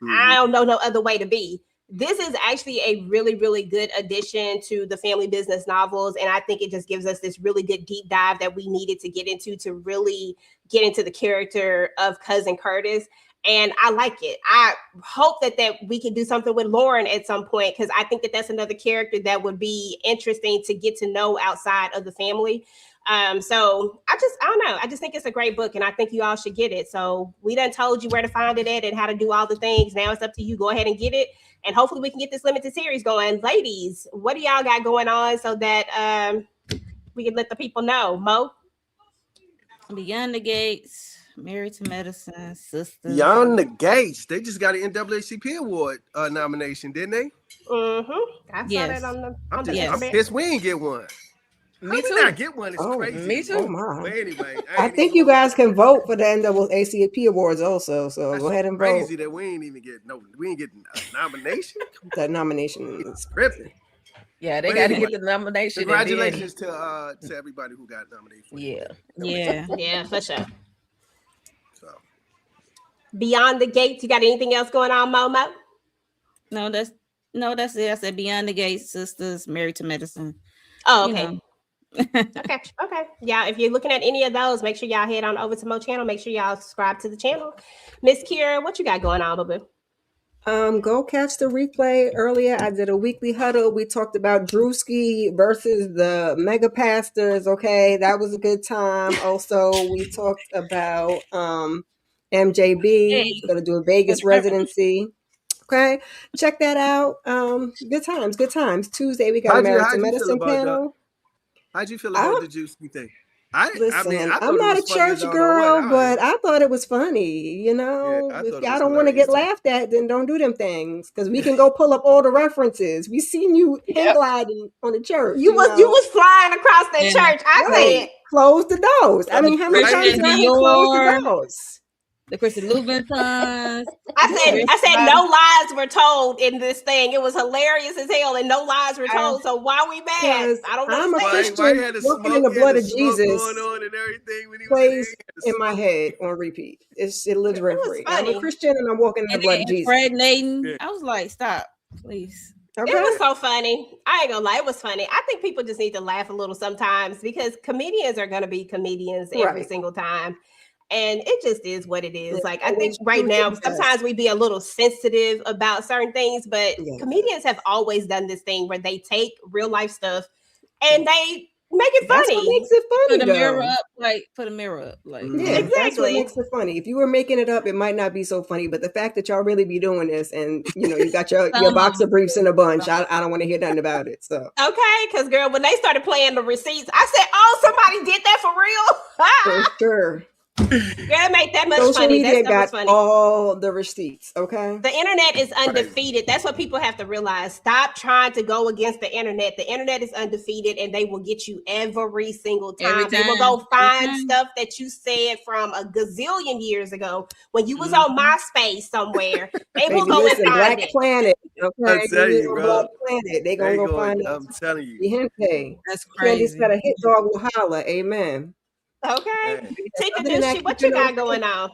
I don't know no other way to be. This is actually a really, really good addition to the family business novels. And I think it just gives us this really good deep dive that we needed to get into to really get into the character of Cousin Curtis. And I like it. I hope that we can do something with Lauren at some point, because I think that that's another character that would be interesting to get to know outside of the family. So I don't know. I just think it's a great book and I think you all should get it. So we done told you where to find it at and how to do all the things. Now it's up to you. Go ahead and get it. And hopefully we can get this limited series going. Ladies, what do y'all got going on so that we can let the people know? Mo? Beyond the Gates, Married to Medicine, Sisters. Beyond the Gates. They just got an NAACP award nomination, didn't they? Mm-hmm. I saw that on the I'm pissed we didn't get one. Me too. Not get one. It's crazy. Me too. Oh my. But anyway, I think you guys can vote for the NAACP awards also. So go ahead and vote. Crazy that we ain't even get we ain't get a nomination. That nomination is tripping. Yeah, they got to get the nomination. Congratulations to everybody who got nominated. Yeah, for sure. So Beyond the Gates, you got anything else going on, Momo? No, that's it. I said Beyond the Gates, Sisters, Married to Medicine. Oh, okay. Okay. Yeah, if you're looking at any of those, make sure y'all head on over to Mo channel. Make sure y'all subscribe to the channel. Miss Kira, what you got going on, boo? Go catch the replay. Earlier, I did a weekly huddle. We talked about Drewski versus the mega pastors. Okay, that was a good time. Also, we talked about MJB. Going to do a Vegas residency. Okay, check that out. Good times. Tuesday, we got a Married to Medicine panel. How'd you feel about the Drewski thing? Listen, I'm not a church girl, but I thought it was funny. You know, if y'all don't want to get laughed at, then don't do them things, because we can go pull up all the references. We seen you hang gliding on the church. You was flying across that church. I said, close the doors. I mean, how many times did I close the doors? The Christian Louboutin sons. I said no lies were told in this thing. It was hilarious as hell, and no lies were told. So why we mad? I don't know. I'm a Christian walking in the blood of Jesus. Going on and everything when he plays in my head on repeat. It lives rent free. I'm a Christian and I'm walking in the blood of Jesus. Impregnating. I was like, stop, please. Okay. It was so funny. I ain't gonna lie, it was funny. I think people just need to laugh a little sometimes, because comedians are gonna be comedians every single time. And it just is what it is. Like, I think right now, sometimes we be a little sensitive about certain things, but comedians have always done this thing where they take real life stuff and they make it funny. That's what makes it funny. Put a mirror up. Yeah, exactly. That's what makes it funny. If you were making it up, it might not be so funny. But the fact that y'all really be doing this, and you got your box of briefs in a bunch, I don't want to hear nothing about it. So okay, because girl, when they started playing the receipts, I said, "Oh, somebody did that for real." For sure. Yeah, make that much Social funny. Media That got funny. all the receipts. Okay. The internet is undefeated. That's what people have to realize. Stop trying to go against the internet. The internet is undefeated, and they will get you every single time. They will go find stuff that you said from a gazillion years ago when you was on MySpace somewhere. They will go and find Black it. Planet. Okay. I'm telling you, bro. Black Planet. They gonna go find it. I'm telling you. That's crazy. Candy said a hit dog will holler. Amen. Okay. Tika Dushi, what you got going on?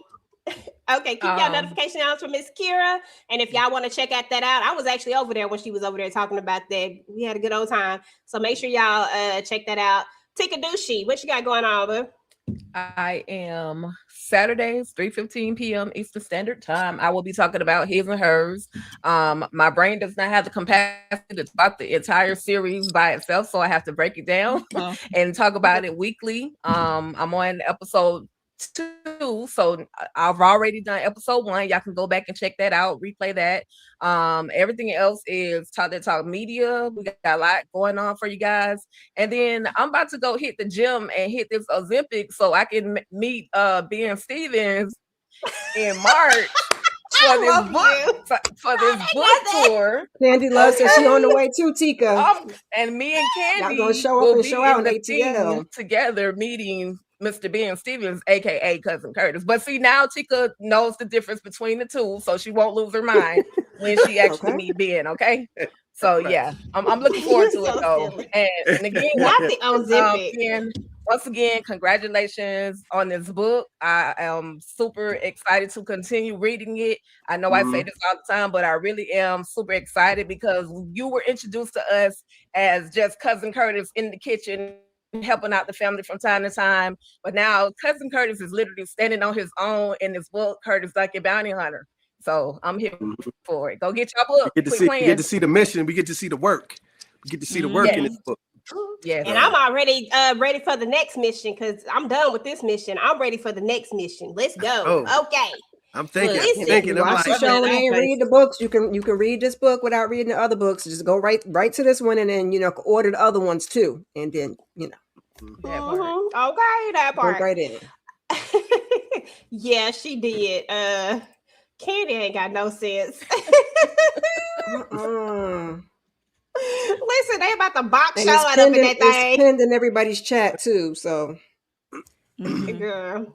Okay, keep y'all notification on for Miss Kira. And if y'all want to check that out, I was actually over there when she was over there talking about that. We had a good old time. So make sure y'all check that out. Tika Dushi, what you got going on, boo? I am Saturdays, 3:15 p.m. Eastern Standard Time. I will be talking about his and hers. My brain does not have the capacity to talk the entire series by itself, so I have to break it down and talk about it weekly. I'm on episode 2, so I've already done episode 1. Y'all can go back and check that out, replay that. Everything else is Talk Media. We got a lot going on for you guys, and then I'm about to go hit the gym and hit this Ozempic so I can meet Ben Stevens in March for this love book for this book tour. Candy loves her. She on the way too, Tika. And me and Y'all Candy gonna show up will and be show out in in the ATL. thing together meeting Mr. Ben Stevens, aka Cousin Curtis. But see, now Tika knows the difference between the two, so she won't lose her mind when she actually Okay. meet Ben. Okay. So yeah, I'm looking forward to You're it so though. silly. And again, Not the Ozempic. once again, congratulations on this book. I am super excited to continue reading it. I know I say this all the time, but I really am super excited because you were introduced to us as just Cousin Curtis in the kitchen, helping out the family from time to time. But now Cousin Curtis is literally standing on his own in this book, Curtis Duncan Bounty Hunter. So I'm here for it. Go get your book. We get to see the mission. We get to see the work. We get to see the work in this book. Yes. And I'm already ready for the next mission because I'm done with this mission. I'm ready for the next mission. Let's go. Oh. Okay. I'm thinking. Listen. I'm Watch like, the show and ain't read the books. You can read this book without reading the other books. Just go right to this one and then order the other ones too. And then Okay, that part. Go right in. Yeah, she did. Candy ain't got no sense. Listen, they about to box And showing up in that it's thing. pinned in everybody's chat too. So Girl.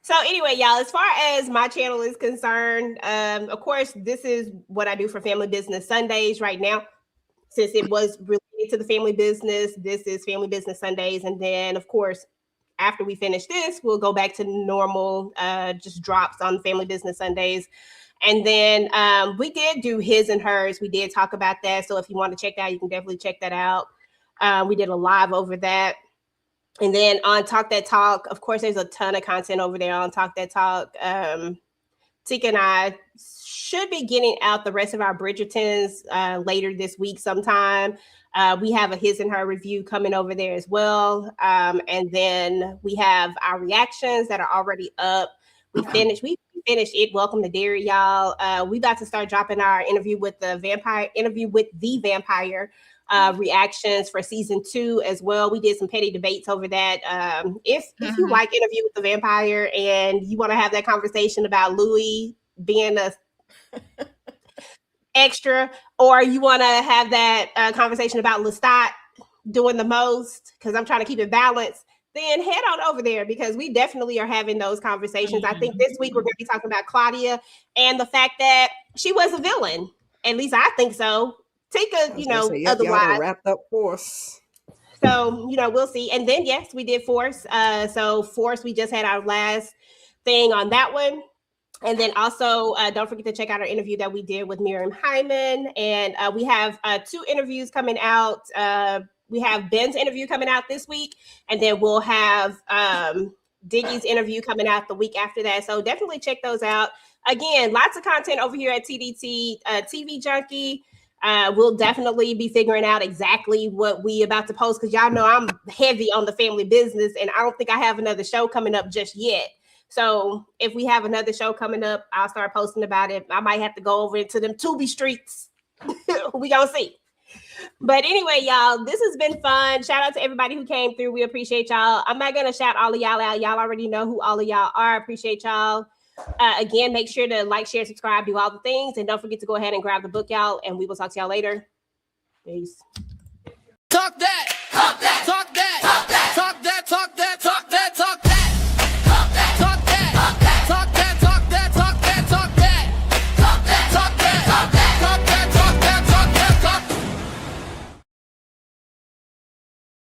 So anyway, y'all, as far as my channel is concerned, of course, this is what I do for Family Business Sundays right now. Since it was related to the family business, this is Family Business Sundays. And then, of course, after we finish this, we'll go back to normal, just drops on Family Business Sundays. And then we did do his and hers. We did talk about that. So if you want to check that out, you can definitely check that out. We did a live over that. And then on Talk That Talk, of course, there's a ton of content over there on Talk That Talk. Tika and I should be getting out the rest of our Bridgertons later this week sometime. We have a his and her review coming over there as well. And then we have our reactions that are already up. We finished it. Welcome to Dairy, y'all. We about to start dropping our interview with the vampire reactions for season 2 as well. We did some petty debates over that. If you like Interview with the Vampire and you want to have that conversation about Louis being a extra, or you want to have that conversation about Lestat doing the most, because I'm trying to keep it balanced, then head on over there because we definitely are having those conversations. I think this week we're going to be talking about Claudia and the fact that she was a villain. At least I think so. Tika, otherwise wrapped up Force. So, we'll see. And then, yes, we did Force. So Force, we just had our last thing on that one. And then also, don't forget to check out our interview that we did with Miriam Hyman. And we have 2 interviews coming out. We have Ben's interview coming out this week. And then we'll have Diggy's interview coming out the week after that. So definitely check those out. Again, lots of content over here at TDT TV Junky. We'll definitely be figuring out exactly what we about to post because y'all know I'm heavy on the family business and I don't think I have another show coming up just yet. So if we have another show coming up, I'll start posting about it. I might have to go over into them Tubi streets. We gonna see. But anyway, y'all, this has been fun. Shout out to everybody who came through. We appreciate y'all. I'm not gonna shout all of y'all out. Y'all already know who all of y'all are. Appreciate y'all. Again, make sure to like, share, subscribe, do all the things. And don't forget to go ahead and grab the book, y'all. And we will talk to y'all later. Peace. Talk that.